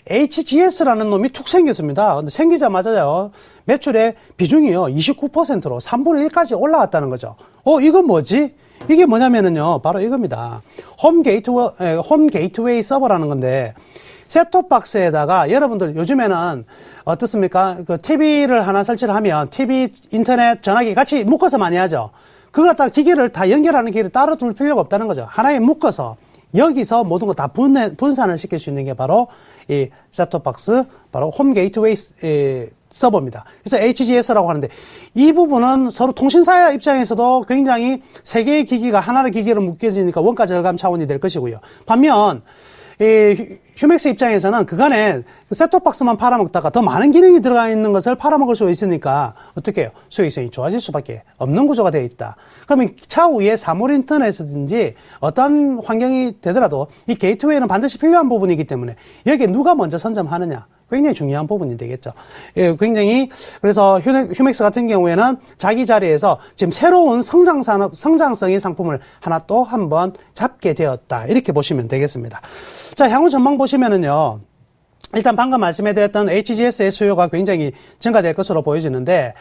HGS라는 놈이 툭 생겼습니다. 근데 생기자마자요, 매출의 비중이요, 29%로 3분의 1까지 올라왔다는 거죠. 이건 뭐지? 이게 뭐냐면은요, 바로 이겁니다. 홈 게이트웨이 서버라는 건데, 셋톱박스에다가 여러분들 요즘에는 어떻습니까? TV를 하나 설치를 하면 TV, 인터넷, 전화기 같이 묶어서 많이 하죠. 그걸 갖다가 기기를 다 연결하는 기기를 따로 둘 필요가 없다는 거죠. 하나에 묶어서 여기서 모든 거 다 분산을 시킬 수 있는 게 바로 이 셋톱박스, 바로 홈 게이트웨이 서버입니다. 그래서 HGS라고 하는데, 이 부분은 서로 통신사 입장에서도 굉장히 세 개의 기기가 하나의 기기로 묶여지니까 원가 절감 차원이 될 것이고요. 반면 이 휴맥스 입장에서는 그간에 셋톱박스만 팔아먹다가 더 많은 기능이 들어가 있는 것을 팔아먹을 수 있으니까 어떻게 해요? 수익성이 좋아질 수밖에 없는 구조가 되어 있다. 그러면 차후에 사물인터넷이든지 어떤 환경이 되더라도 이 게이트웨이는 반드시 필요한 부분이기 때문에 여기에 누가 먼저 선점하느냐, 굉장히 중요한 부분이 되겠죠. 예, 굉장히, 그래서 휴맥스 같은 경우에는 자기 자리에서 지금 새로운 성장성의 상품을 하나 또 한번 잡게 되었다. 이렇게 보시면 되겠습니다. 자, 향후 전망 보시면은요, 일단 방금 말씀해드렸던 HGS의 수요가 굉장히 증가될 것으로 보여지는데,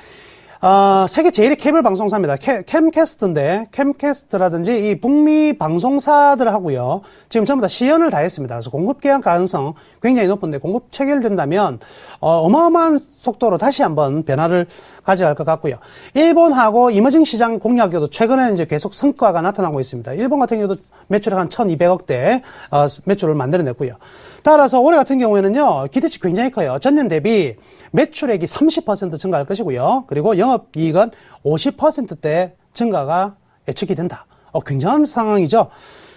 세계 제일의 케이블 방송사입니다. 캠캐스트인데, 캠캐스트라든지 이 북미 방송사들하고요, 지금 전부 다 시연을 다 했습니다. 그래서 공급 계약 가능성 굉장히 높은데, 공급 체결된다면, 어마어마한 속도로 다시 한번 변화를 가져갈 것 같고요. 일본하고 이머징 시장 공략에도 최근에 이제 계속 성과가 나타나고 있습니다. 일본 같은 경우도 매출액 한 1200억대, 매출을 만들어냈고요. 따라서 올해 같은 경우에는요, 기대치 굉장히 커요. 전년 대비 매출액이 30% 증가할 것이고요. 그리고 영업이익은 50%대 증가가 예측이 된다. 굉장한 상황이죠.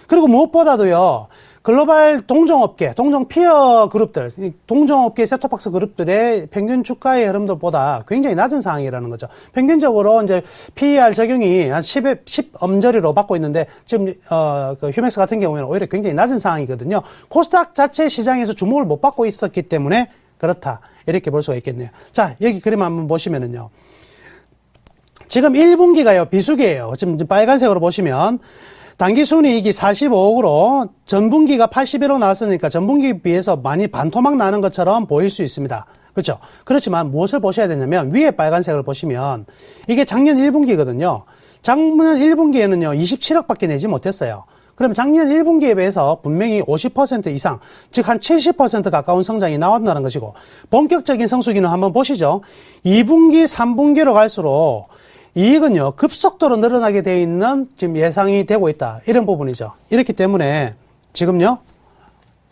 그리고 무엇보다도요, 글로벌 동종업계, 동종 피어 그룹들, 동종업계 셋톱박스 그룹들의 평균 주가의 흐름들보다 굉장히 낮은 상황이라는 거죠. 평균적으로 이제 PER 적용이 한 10엄저리로 받고 있는데, 지금, 휴맥스 같은 경우에는 오히려 굉장히 낮은 상황이거든요. 코스닥 자체 시장에서 주목을 못 받고 있었기 때문에 그렇다. 이렇게 볼 수가 있겠네요. 자, 여기 그림 한번 보시면은요. 지금 1분기가요, 비수기예요. 지금 빨간색으로 보시면, 당기순이익이 45억으로 전분기가 81억 나왔으니까 전분기에 비해서 많이 반토막 나는 것처럼 보일 수 있습니다. 그렇죠? 그렇지만 무엇을 보셔야 되냐면, 위에 빨간색을 보시면 이게 작년 1분기거든요. 작년 1분기에는요 27억밖에 내지 못했어요. 그러면 작년 1분기에 비해서 분명히 50% 이상, 즉 한 70% 가까운 성장이 나왔다는 것이고, 본격적인 성수기는 한번 보시죠. 2분기, 3분기로 갈수록 이익은요, 급속도로 늘어나게 되어 있는 지금 예상이 되고 있다. 이런 부분이죠. 이렇기 때문에 지금요,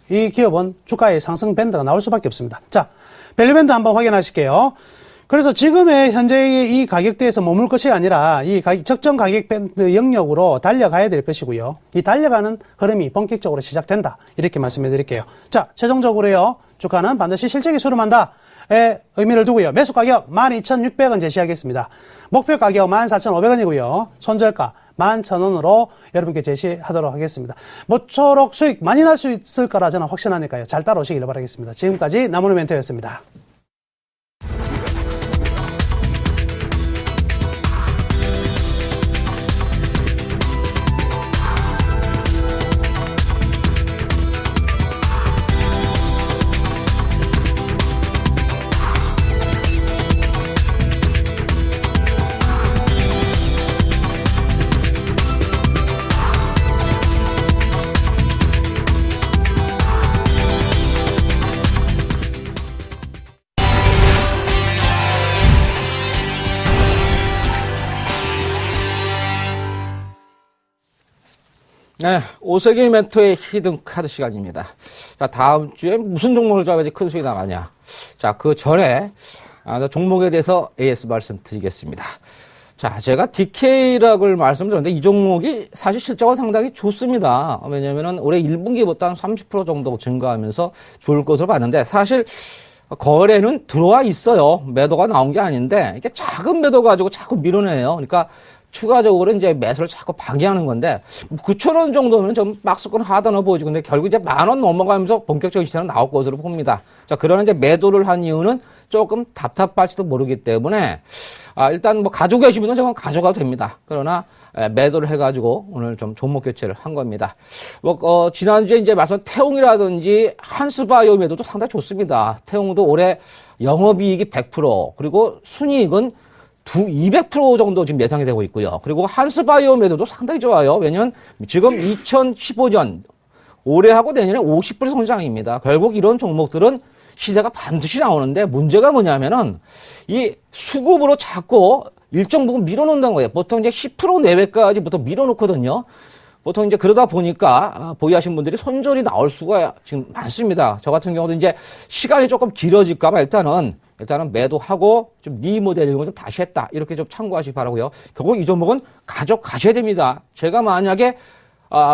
이 기업은 주가의 상승 밴드가 나올 수밖에 없습니다. 자, 밸류 밴드 한번 확인하실게요. 그래서 지금의 현재의 이 가격대에서 머물 것이 아니라 이 적정 가격 밴드 영역으로 달려가야 될 것이고요. 이 달려가는 흐름이 본격적으로 시작된다. 이렇게 말씀해 드릴게요. 자, 최종적으로요, 주가는 반드시 실적이 수렴한다. 의미를 두고요. 매수 가격 12,600원 제시하겠습니다. 목표 가격 14,500원이고요. 손절가 11,000원으로 여러분께 제시하도록 하겠습니다. 모쪼록 수익 많이 날 수 있을 거라 저는 확신하니까요. 잘 따라오시길 바라겠습니다. 지금까지 나무는 멘토였습니다. 네, 오세기 멘토의 히든 카드 시간입니다. 자, 다음 주에 무슨 종목을 잡아야지 큰 수익이 나가냐. 자, 그 전에 종목에 대해서 AS 말씀드리겠습니다. 자, 제가 DK락을 말씀드렸는데 이 종목이 사실 실적은 상당히 좋습니다. 왜냐면은 올해 1분기보다 30% 정도 증가하면서 좋을 것으로 봤는데 사실 거래는 들어와 있어요. 매도가 나온 게 아닌데 이게 작은 매도 가지고 자꾸 밀어내요. 그러니까 추가적으로 이제 매수를 자꾸 방해하는 건데 9,000원 정도면 좀 박스권 하단어 보이죠. 근데 결국 이제 10,000원 넘어가면서 본격적인 시세는 나올 것으로 봅니다. 자, 그러나 이제 매도를 한 이유는 조금 답답할지도 모르기 때문에 일단 뭐 가지고 계신 분은 저건 가져가도 됩니다. 그러나 매도를 해가지고 오늘 좀 종목 교체를 한 겁니다. 지난주에 이제 말씀 태웅이라든지 한스바이오 매도도 상당히 좋습니다. 태웅도 올해 영업이익이 100% 그리고 순이익은 200% 정도 지금 예상이 되고 있고요. 그리고 한스바이오 매도도 상당히 좋아요. 왜냐면 지금 2015년 올해하고 내년에 50% 성장입니다. 결국 이런 종목들은 시세가 반드시 나오는데 문제가 뭐냐면은 이 수급으로 자꾸 일정 부분 밀어놓는다는 거예요. 보통 이제 10% 내외까지 보통 밀어놓거든요. 보통 이제 그러다 보니까 보유하신 분들이 손절이 나올 수가 지금 많습니다. 저 같은 경우도 이제 시간이 조금 길어질까봐 일단은 매도하고 좀 리모델링을 좀 다시 했다. 이렇게 좀 참고하시기 바라고요. 결국 이 종목은 가져가셔야 됩니다. 제가 만약에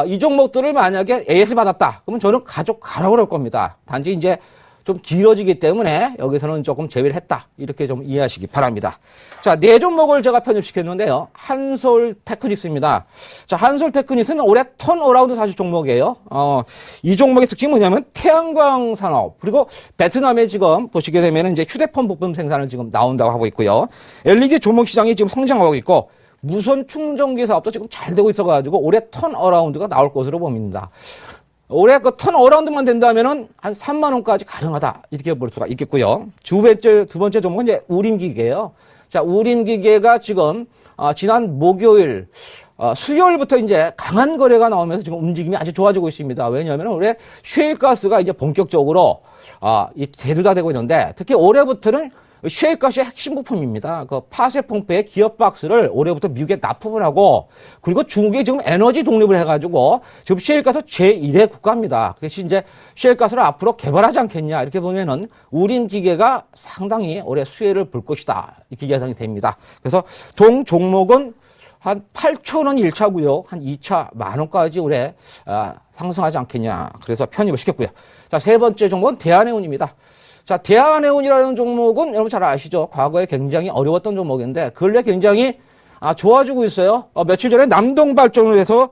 이 종목들을 만약에 AS 받았다. 그러면 저는 가져가라고 그럴 겁니다. 단지 이제 좀 길어지기 때문에 여기서는 조금 제외를 했다. 이렇게 좀 이해하시기 바랍니다. 자, 네 종목을 제가 편입시켰는데요. 한솔테크닉스입니다. 자, 한솔테크닉스는 올해 턴어라운드 사실 종목이에요. 이 종목의 특징이 뭐냐면 태양광 산업, 그리고 베트남에 지금 보시게 되면 이제 휴대폰 부품 생산을 지금 나온다고 하고 있고요. LED 조목 시장이 지금 성장하고 있고, 무선 충전기 사업도 지금 잘 되고 있어가지고 올해 턴어라운드가 나올 것으로 봅니다. 올해 그 턴어라운드만 된다면은 한 3만 원까지 가능하다. 이렇게 볼 수가 있겠고요. 두 번째 종목은 이제 우림기계예요. 자, 우림기계가 지금 지난 목요일 수요일부터 이제 강한 거래가 나오면서 지금 움직임이 아주 좋아지고 있습니다. 왜냐하면 올해 셰일가스가 이제 본격적으로 대두화되고 있는데 특히 올해부터는 셰일가스의 핵심 부품입니다. 그 파쇄 펌프의 기어박스를 올해부터 미국에 납품을 하고, 그리고 중국이 지금 에너지 독립을 해가지고, 지금 셰일가스 제1의 국가입니다. 그래서 이제 셰일가스를 앞으로 개발하지 않겠냐, 이렇게 보면은, 우림기계가 상당히 올해 수혜를 볼 것이다. 이렇게 예상이 됩니다. 그래서 동 종목은 한 8,000원 1차고요. 한 2차 10,000원까지 올해 상승하지 않겠냐. 그래서 편입을 시켰고요. 자, 세 번째 종목은 대한해운입니다. 자, 대한해운이라는 종목은 여러분 잘 아시죠? 과거에 굉장히 어려웠던 종목인데 근래 굉장히 좋아지고 있어요. 며칠 전에 남동발전소에서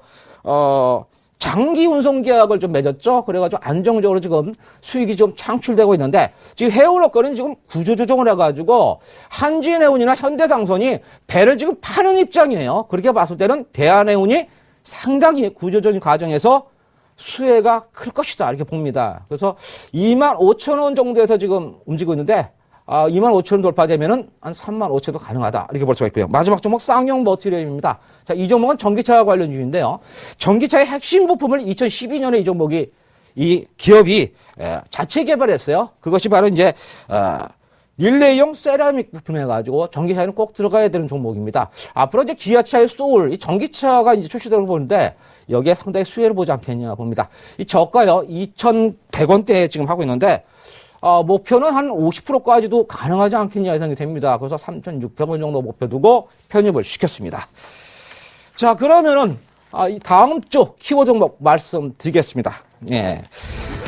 장기 운송 계약을 좀 맺었죠. 그래가지고 안정적으로 지금 수익이 좀 창출되고 있는데 지금 해운업계는 지금 구조조정을 해가지고 한진해운이나 현대상선이 배를 지금 파는 입장이에요. 그렇게 봤을 때는 대한해운이 상당히 구조조정 과정에서 수혜가 클 것이다. 이렇게 봅니다. 그래서 25,000원 정도에서 지금 움직이고 있는데, 25,000원 돌파되면은 한 35,000원 가능하다. 이렇게 볼 수가 있고요. 마지막 종목 쌍용 머티리얼입니다. 자, 이 종목은 전기차 관련주인데요. 전기차의 핵심 부품을 2012년에 이 기업이 자체 개발했어요. 그것이 바로 이제, 릴레이용 세라믹 부품 해가지고 전기차에는 꼭 들어가야 되는 종목입니다. 앞으로 이제 기아차의 소울, 이 전기차가 이제 출시되고 보는데 여기에 상당히 수혜를 보지 않겠냐 봅니다. 이 저가요, 2,100원대에 지금 하고 있는데, 목표는 한 50%까지도 가능하지 않겠냐 예상이 됩니다. 그래서 3,600원 정도 목표 두고 편입을 시켰습니다. 자, 그러면은, 다음 주 키워드 종목 말씀드리겠습니다. 예.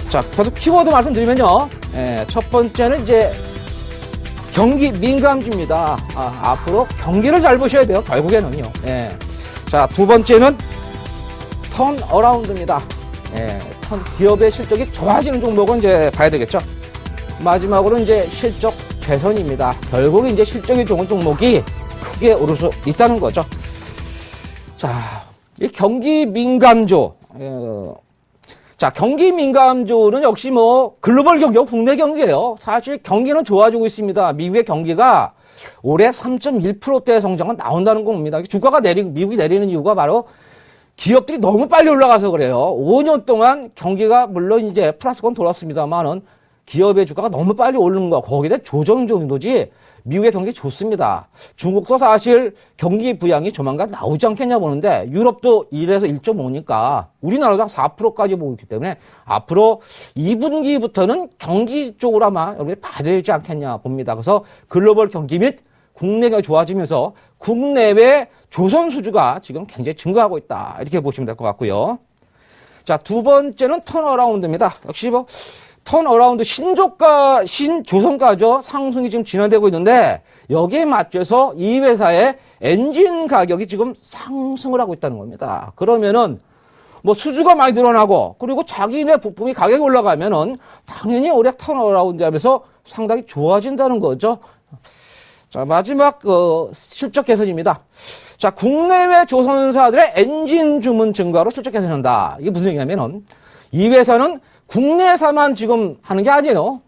자, 계속 키워드 말씀드리면요. 첫 번째는 이제, 경기 민감주입니다. 앞으로 경기를 잘 보셔야 돼요. 결국에는요. 예. 자, 두 번째는 턴어라운드입니다. 예. 기업의 실적이 좋아지는 종목은 이제 봐야 되겠죠. 마지막으로 이제 실적 개선입니다. 결국 이제 실적이 좋은 종목이 크게 오를 수 있다는 거죠. 자, 이 경기 민감주. 자, 경기 민감주는 역시 뭐 글로벌 경기고 국내 경기예요. 사실 경기는 좋아지고 있습니다. 미국의 경기가 올해 3.1%대 성장은 나온다는 겁니다. 주가가 미국이 내리는 이유가 바로 기업들이 너무 빨리 올라가서 그래요. 5년 동안 경기가 물론 이제 플러스권 돌았습니다만은 기업의 주가가 너무 빨리 오르는 거, 거기에 대한 조정 정도지 미국의 경기 좋습니다. 중국도 사실 경기 부양이 조만간 나오지 않겠냐 보는데 유럽도 1에서 1.5니까 우리나라도 한 4%까지 보고 있기 때문에 앞으로 2분기부터는 경기 쪽으로 아마 여러분이 봐야 되지 않겠냐 봅니다. 그래서 글로벌 경기 및 국내가 좋아지면서 국내외 조선 수주가 지금 굉장히 증가하고 있다. 이렇게 보시면 될 것 같고요. 자, 두 번째는 턴어라운드입니다. 역시 뭐 턴어라운드 신조선가죠. 상승이 지금 진행되고 있는데 여기에 맞춰서 이 회사의 엔진 가격이 지금 상승을 하고 있다는 겁니다. 그러면은 뭐 수주가 많이 늘어나고 그리고 자기네 부품이 가격이 올라가면은 당연히 올해 턴어라운드 하면서 상당히 좋아진다는 거죠. 자, 마지막 실적 개선입니다. 자, 국내외 조선사들의 엔진 주문 증가로 실적 개선한다. 이게 무슨 얘기냐면은 이 회사는 국내사만 지금 하는 게 아니에요.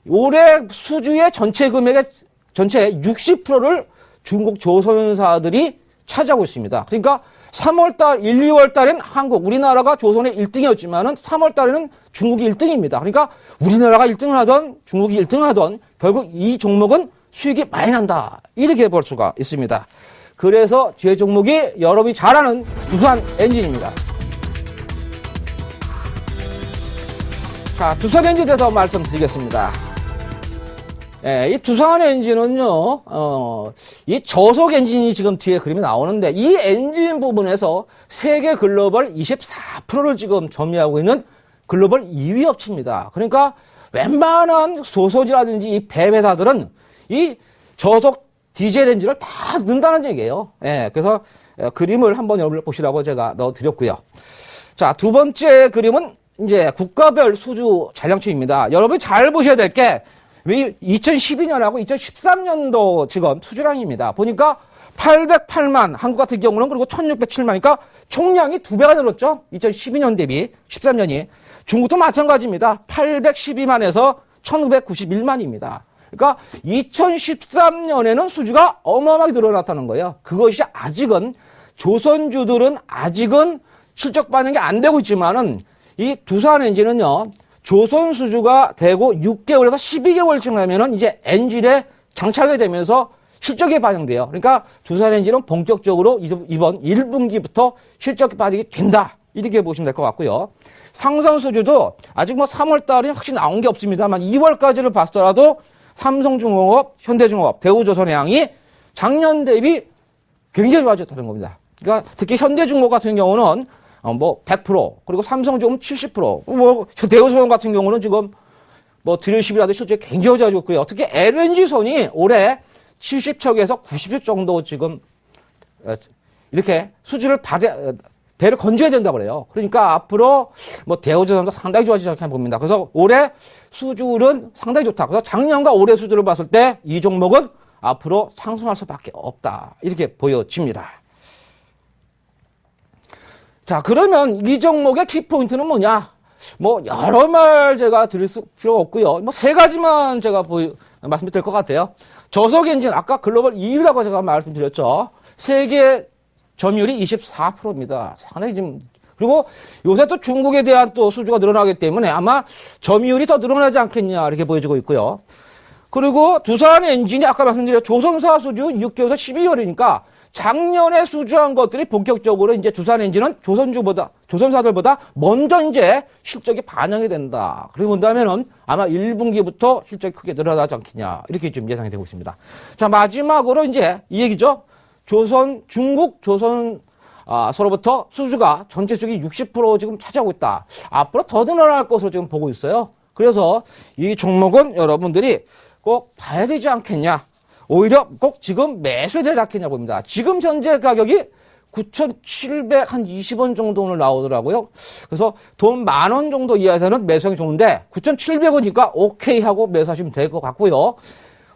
올해 수주의 전체 금액의 전체 60%를 중국 조선사들이 차지하고 있습니다. 그러니까 3월달, 1, 2월달엔 한국, 우리나라가 조선의 1등이었지만은 3월달에는 중국이 1등입니다. 그러니까 우리나라가 1등을 하던 중국이 1등을 하던 결국 이 종목은 수익이 많이 난다. 이렇게 볼 수가 있습니다. 그래서 뒤에 종목이 여러분이 잘 아는 두산 엔진입니다. 자, 두산 엔진에 대해서 말씀드리겠습니다. 이 두산 엔진은요, 이 저속 엔진이 지금 뒤에 그림이 나오는데, 이 엔진 부분에서 세계 글로벌 24%를 지금 점유하고 있는 글로벌 2위 업체입니다. 그러니까 웬만한 소소지라든지 이 배 회사들은 이 저속 디젤 엔진을 다 넣는다는 얘기예요. 그래서 그림을 한번 여러분들 보시라고 제가 넣어드렸고요. 자, 두 번째 그림은 이제 국가별 수주 잔량추입니다. 여러분이 잘 보셔야 될 게 2012년하고 2013년도 지금 수주량입니다. 보니까 808만, 한국 같은 경우는 그리고 1607만이니까 총량이 2배가 늘었죠. 2012년 대비 13년이. 중국도 마찬가지입니다. 812만에서 1991만입니다. 그러니까 2013년에는 수주가 어마어마하게 늘어났다는 거예요. 그것이 아직은 조선주들은 아직은 실적 반영이 안 되고 있지만은 이 두산 엔진은요, 조선 수주가 되고 6개월에서 12개월 지나면은 이제 엔진에 장착이 되면서 실적이 반영돼요. 그러니까 두산 엔진은 본격적으로 이번 1분기부터 실적이 반영이 된다. 이렇게 보시면 될 것 같고요. 상선 수주도 아직 뭐 3월 달에 확실히 나온 게 없습니다만 2월까지를 봤더라도 삼성중공업, 현대중공업, 대우조선해양이 작년 대비 굉장히 좋아졌다는 겁니다. 그러니까 특히 현대중공업 같은 경우는 뭐 100%, 그리고 삼성중공업 70%, 뭐 대우조선 같은 경우는 지금 뭐 드릴십이라도 실제 굉장히 좋아졌고요. 특히 LNG선이 올해 70척에서 90척 정도 지금 이렇게 수주를 배를 건져야 된다고 그래요. 그러니까 앞으로 뭐 대우조선도 상당히 좋아지지 않게 봅니다. 그래서 올해 수주는 상당히 좋다. 그래서 작년과 올해 수주를 봤을 때 이 종목은 앞으로 상승할 수밖에 없다. 이렇게 보여집니다. 자, 그러면 이 종목의 키포인트는 뭐냐? 뭐 여러 말 제가 드릴 필요가 없고요. 뭐 세 가지만 제가 말씀드릴 것 같아요. 저속 엔진 아까 글로벌 2위라고 제가 말씀드렸죠. 세계 점유율이 24%입니다. 상당히 지금 그리고 요새 또 중국에 대한 또 수주가 늘어나기 때문에 아마 점유율이 더 늘어나지 않겠냐 이렇게 보여지고 있고요. 그리고 두산 엔진이 아까 말씀드린 조선사 수주 6개월에서 12월이니까 작년에 수주한 것들이 본격적으로 이제 두산 엔진은 조선사들보다 먼저 이제 실적이 반영이 된다. 그리고 본다면은 아마 1분기부터 실적이 크게 늘어나지 않겠냐. 이렇게 좀 예상이 되고 있습니다. 자, 마지막으로 이제 이 얘기죠. 중국 조선, 서로부터 수주가 전체 수익이 60% 지금 차지하고 있다. 앞으로 더 늘어날 것으로 지금 보고 있어요. 그래서 이 종목은 여러분들이 꼭 봐야 되지 않겠냐. 오히려 꼭 지금 매수해야 되지 않겠냐 봅니다. 지금 현재 가격이 9,720원 정도 오늘 나오더라고요. 그래서 돈 10,000원 정도 이하에서는 매수하기 좋은데 9,700원이니까 오케이 하고 매수하시면 될 것 같고요.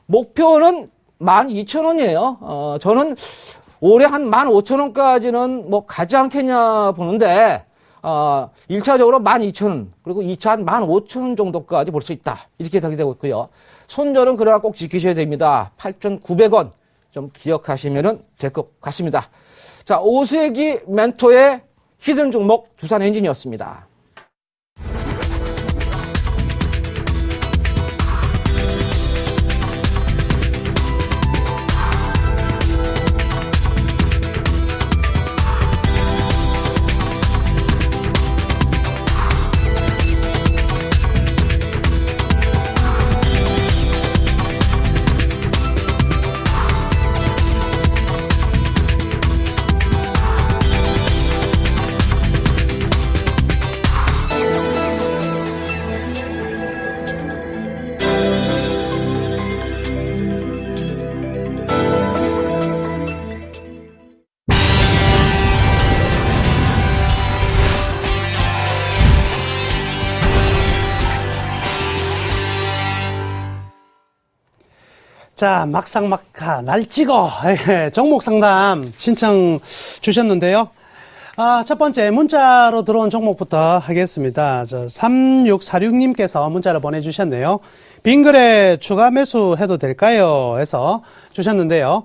목표는 12,000원이에요. 저는 올해 한 15,000원까지는 뭐 가지 않겠냐 보는데 1차적으로 12,000원 그리고 2차 한 15,000원 정도까지 볼 수 있다. 이렇게 되고 있고요. 손절은 그러나 꼭 지키셔야 됩니다. 8,900원 좀 기억하시면 될 것 같습니다. 자, 오세기 멘토의 히든 종목 두산 엔진이었습니다. 자, 막상막하, 날찍어, 종목 상담 신청 주셨는데요. 첫 번째, 문자로 들어온 종목부터 하겠습니다. 3646님께서 문자를 보내주셨네요. 빙그레 추가 매수 해도 될까요? 해서 주셨는데요.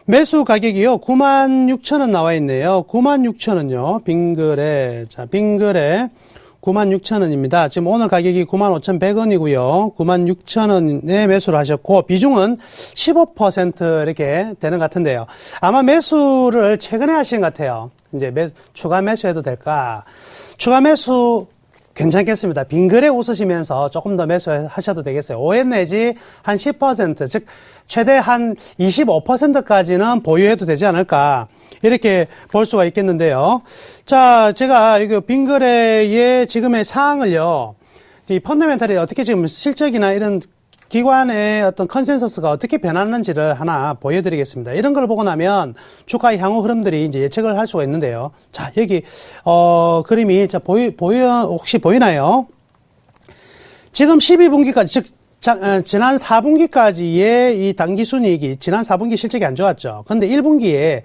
매수 가격이요, 96,000원 나와 있네요. 96,000원요, 빙그레. 자, 빙그레. 96,000원입니다. 지금 오늘 가격이 95,100원이고요. 96,000원에 매수를 하셨고 비중은 15% 이렇게 되는 것 같은데요. 아마 매수를 최근에 하신 것 같아요. 이제 추가 매수해도 될까? 추가 매수 괜찮겠습니다. 빙그레 웃으시면서 조금 더 매수하셔도 되겠어요. 5엔 내지 한 10%, 즉 최대 한 25%까지는 보유해도 되지 않을까, 이렇게 볼 수가 있겠는데요. 자, 제가 이거 빙그레의 지금의 상황을요, 이 펀더멘털이 어떻게 지금 실적이나 이런 기관의 어떤 컨센서스가 어떻게 변하는지를 하나 보여드리겠습니다. 이런 걸 보고 나면 주가의 향후 흐름들이 이제 예측을 할 수가 있는데요. 자, 여기 그림이 자 혹시 보이나요? 지금 12분기까지, 즉 지난 4분기까지의 이 당기순이익이, 지난 4분기 실적이 안 좋았죠. 근데 1분기에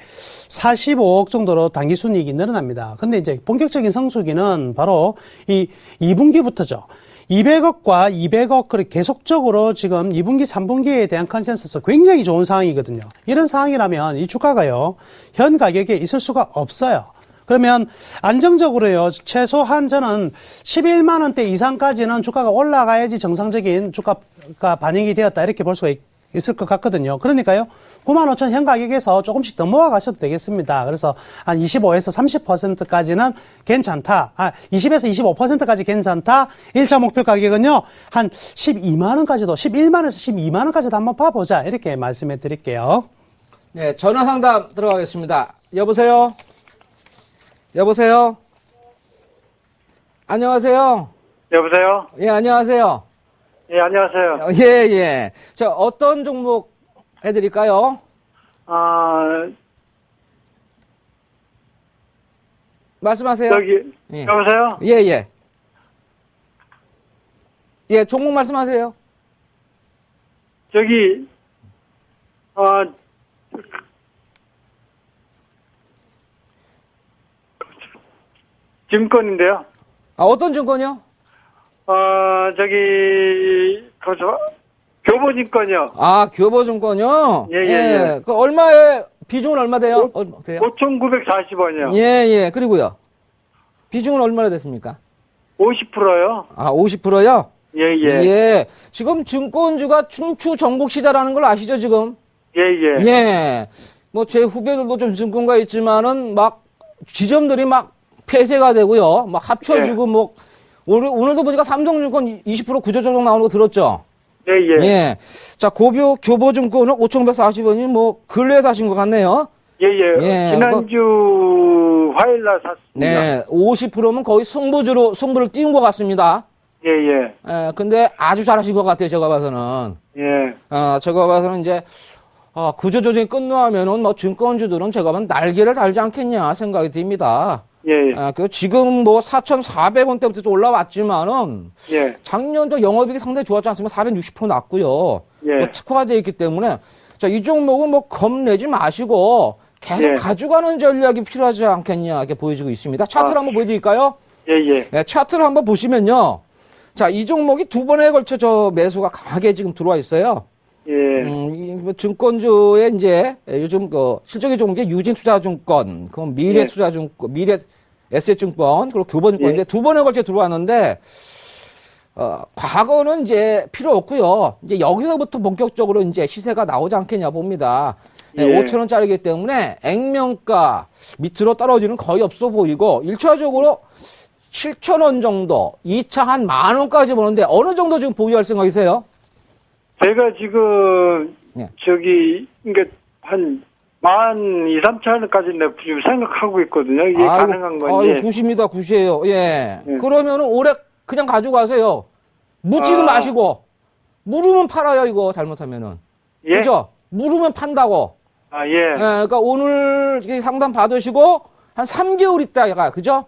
45억 정도로 당기순이익이 늘어납니다. 근데 이제 본격적인 성수기는 바로 이 2분기부터죠. 200억과 200억, 그렇게 계속적으로 지금 2분기, 3분기에 대한 컨센서스 굉장히 좋은 상황이거든요. 이런 상황이라면 이 주가가요, 현 가격에 있을 수가 없어요. 그러면 안정적으로요, 최소한 저는 11만원대 이상까지는 주가가 올라가야지 정상적인 주가가 반영이 되었다, 이렇게 볼 수가 있을 것 같거든요. 그러니까요, 95,000 현 가격에서 조금씩 더 모아가셔도 되겠습니다. 그래서 한 25에서 30%까지는 괜찮다. 20에서 25%까지 괜찮다. 1차 목표 가격은요, 한 12만원까지도, 11만원에서 12만원까지도 한번 봐보자, 이렇게 말씀해 드릴게요. 네, 전화 상담 들어가겠습니다. 여보세요? 여보세요? 안녕하세요? 여보세요? 예, 안녕하세요? 예, 안녕하세요. 예, 예. 자, 어떤 종목 해드릴까요? 말씀하세요. 예. 여보세요? 예, 예. 예, 종목 말씀하세요. 증권인데요. 어떤 증권이요? 교보증권이요. 교보증권이요? 예. 그 얼마에, 비중은 얼마 돼요? 돼요? 5,940원이요. 예. 그리고요. 비중은 얼마나 됐습니까? 50%요. 50%요? 예. 예. 지금 증권주가 춘추 전국 시대라는 걸 아시죠, 지금? 예. 예. 뭐, 제 후배들도 좀 증권가에 있지만은, 막, 지점들이 막 폐쇄가 되고요. 막 합쳐지고, 뭐, 오늘도 보니까 삼성증권 20% 구조조정 나오는 거 들었죠? 예. 예. 자, 교보증권은 5,140원이 뭐, 근래에 사신 것 같네요. 예. 지난주 화요일 날 샀습니다. 네. 50%면 거의 승부를 띄운 것 같습니다. 예, 예. 근데 아주 잘하신 것 같아요, 제가 봐서는. 예. 제가 봐서는 이제, 구조 조정이 끝나면은 뭐 증권주들은 제가 봐서는 날개를 달지 않겠냐 생각이 듭니다. 예, 예. 지금 뭐 4,400원대부터 좀 올라왔지만은, 예. 작년도 영업이익이 상당히 좋았지 않습니까? 460% 났고요. 예. 뭐 특화가 되어 있기 때문에, 자, 이 종목은 뭐 겁내지 마시고, 계속 예. 가져가는 전략이 필요하지 않겠냐, 이렇게 보여지고 있습니다. 차트를 한번 보여드릴까요? 예, 예. 네, 차트를 한번 보시면요. 자, 이 종목이 두 번에 걸쳐 매수가 강하게 지금 들어와 있어요. 예. 증권주에 이제 요즘 실적이 좋은 게 유진투자증권, 그럼 미래투자증권, 미래에셋증권, 그리고 교보증권인데 두 번에 걸쳐 들어왔는데, 과거는 이제 필요 없고요. 이제 여기서부터 본격적으로 이제 시세가 나오지 않겠냐 봅니다. 예. 5,000원짜리이기 때문에 액면가 밑으로 떨어지는 거의 없어 보이고, 1차적으로 7,000원 정도, 2차 한 10,000원까지 보는데 어느 정도 지금 보유할 생각이세요? 제가 지금, 예. 그러니까 한 12,000, 13,000원까지 내가 지금 생각하고 있거든요. 이게 가능한 건지. 아유, 굿입니다, 굿이에요. 예. 예. 그러면은 올해 그냥 가져가세요. 묻지도 마시고. 물으면 팔아요, 이거, 잘못하면은. 예? 그죠? 물으면 판다고. 예. 예, 그러니까 오늘 상담 받으시고, 한 3개월 있다가, 그죠?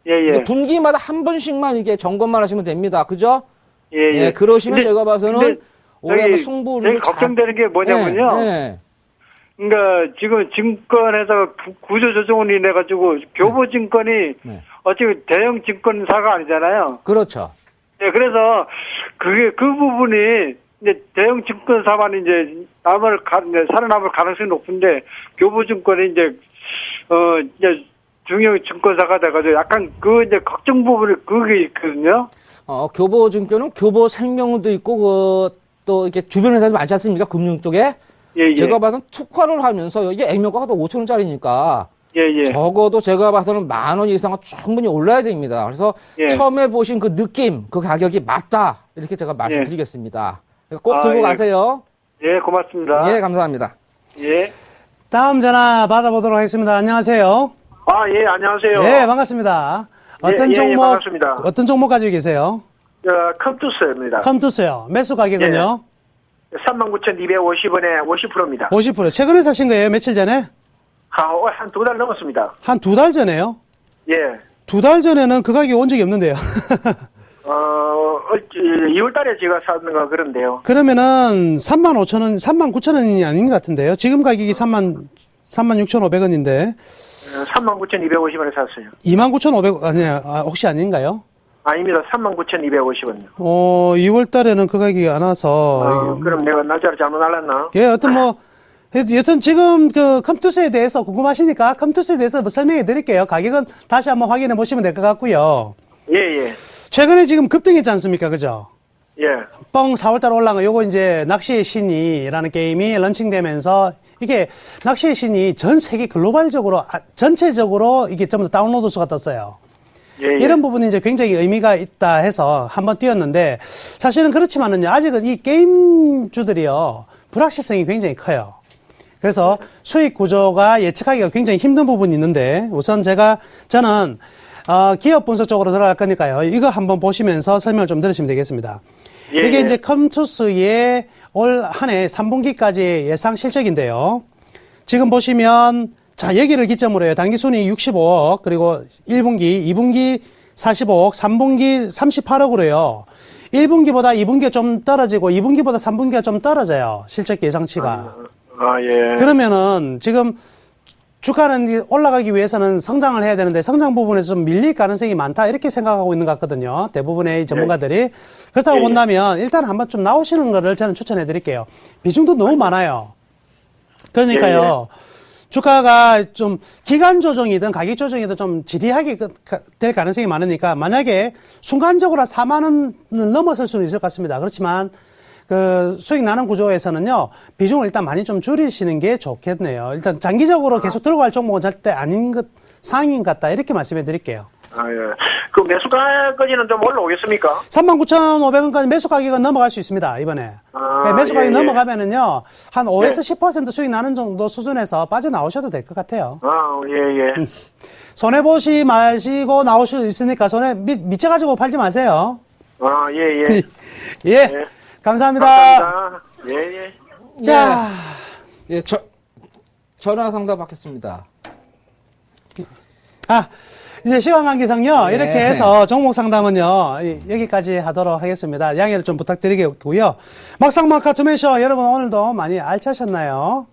예, 예. 분기마다 한 번씩만 이게 점검만 하시면 됩니다. 그죠? 예, 예. 예, 그러시면 근데- 제가 봐서는 근데 올해 저기 승부를 제일 걱정되는 게 뭐냐면요. 예. 그러니까 지금 증권회사가 구조조정을 인해가지고 교보증권이 네. 어차피 대형 증권사가 아니잖아요. 그렇죠. 예, 그래서 그 부분이 이제 대형 증권사만 이제 이제 살아남을 가능성이 높은데 교보증권이 이제 중형 증권사가 돼가지고 약간 이제 걱정 부분이 그게 있거든요. 교보증권은 교보생명도 있고 또 이렇게 주변 회사도 많지 않습니까? 금융 쪽에. 예, 예. 제가 봐서는 특화를 하면서 이게 액면가가 또 5,000원짜리니까 예, 예. 적어도 제가 봐서는 10,000원 이상은 충분히 올라야 됩니다. 그래서 예. 처음에 보신 그 느낌, 그 가격이 맞다. 이렇게 제가 말씀드리겠습니다. 꼭 들고 예. 가세요. 예, 고맙습니다. 예, 감사합니다. 예. 다음 전화 받아보도록 하겠습니다. 안녕하세요. 예, 안녕하세요. 네, 반갑습니다. 어떤 예, 종목, 반갑습니다. 어떤 종목 가지고 계세요? 컴투스입니다. 컴투스요. 매수 가격은요? 39,250원에 50%입니다. 50%. 최근에 사신 거예요? 며칠 전에? 한 2달 넘었습니다. 한 2달 전에요? 예. 2달 전에는 그 가격이 온 적이 없는데요. 2월 달에 제가 사는 거 그런데요. 그러면은 35,000원, 39,000원이 아닌 것 같은데요. 지금 가격이 36,500원인데 39,250원에 샀어요. 29,500원 아니야. 혹시 아닌가요? 아닙니다. 39,250원. 2월 달에는 그 가격이 안 와서 그럼 내가 날짜를 잘못 알았나? 예, 여튼 지금 그 컴투스에 대해서 궁금하시니까 컴투스에 대해서 설명해 드릴게요. 가격은 다시 한번 확인해 보시면 될 것 같고요. 예, 예. 최근에 지금 급등했지 않습니까? 그죠? 예. 4월달 올라간 거, 요거 이제 낚시의 신이라는 게임이 런칭되면서 이게 낚시의 신이 전 세계 글로벌적으로, 전체적으로 이게 전부 다 다운로드 수가 떴어요. 예, 예. 이런 부분이 이제 굉장히 의미가 있다 해서 한번 띄웠는데 사실은 그렇지만은요, 아직은 이 게임주들이요, 불확실성이 굉장히 커요. 그래서 수익 구조가 예측하기가 굉장히 힘든 부분이 있는데 우선 저는 기업 분석 쪽으로 들어갈 거니까요. 이거 한번 보시면서 설명을 좀 들으시면 되겠습니다. 예, 이게 예. 이제 컴투스의 올 한 해 3분기까지 예상 실적인데요. 지금 보시면 자, 여기를 기점으로 해요. 당기 순이 65억, 그리고 1분기, 2분기 45억, 3분기 38억으로요. 1분기보다 2분기가 좀 떨어지고 2분기보다 3분기가 좀 떨어져요. 실적 예상치가. 예. 그러면은 지금 주가는 올라가기 위해서는 성장을 해야 되는데 성장 부분에서 좀 밀릴 가능성이 많다 이렇게 생각하고 있는 것 같거든요. 대부분의 전문가들이. 그렇다고 예, 예. 본다면 일단 한번 좀 나오시는 거를 저는 추천해 드릴게요. 비중도 너무 많아요. 그러니까요. 주가가 좀 기간 조정이든 가격 조정이든 좀 지리하게 될 가능성이 많으니까 만약에 순간적으로 4만 원을 넘어설 수는 있을 것 같습니다. 그렇지만 그 수익 나는 구조에서는요, 비중을 일단 많이 좀 줄이시는 게 좋겠네요. 일단 장기적으로 계속 들고 갈 종목은 절대 아닌 상황인 것 같다. 이렇게 말씀해 드릴게요. 예. 그 매수가까지는 좀 올라오겠습니까? 39,500원까지 매수 가격은 넘어갈 수 있습니다, 이번에. 네, 매수 가격이 예, 예. 넘어가면은요, 한 5에서 10% 수익 나는 정도 수준에서 빠져나오셔도 될 것 같아요. 예, 예. 손해보시 마시고 나올 수 있으니까 손에 미쳐가지고 팔지 마세요. 아, 예, 예. 예. 예. 감사합니다. 감사합니다. 예, 예. 자, 예, 전화 상담 받겠습니다. 이제 시간 관계상요, 네. 이렇게 해서 종목 상담은요, 여기까지 하도록 하겠습니다. 양해를 좀 부탁드리겠고요. 막상막하 투맨쇼 여러분 오늘도 많이 알차셨나요?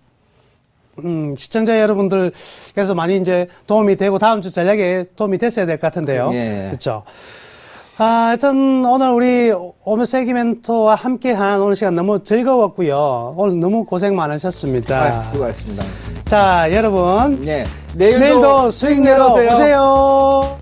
시청자 여러분들께서 많이 이제 도움이 되고 다음 주 전략에 도움이 됐어야 될 것 같은데요. 예. 그렇죠. 하여튼 오늘 우리 오메세기 멘토와 함께한 오늘 시간 너무 즐거웠고요. 오늘 너무 고생 많으셨습니다. 수고하셨습니다. 자, 여러분. 예. 내일도 수익 내러 오세요.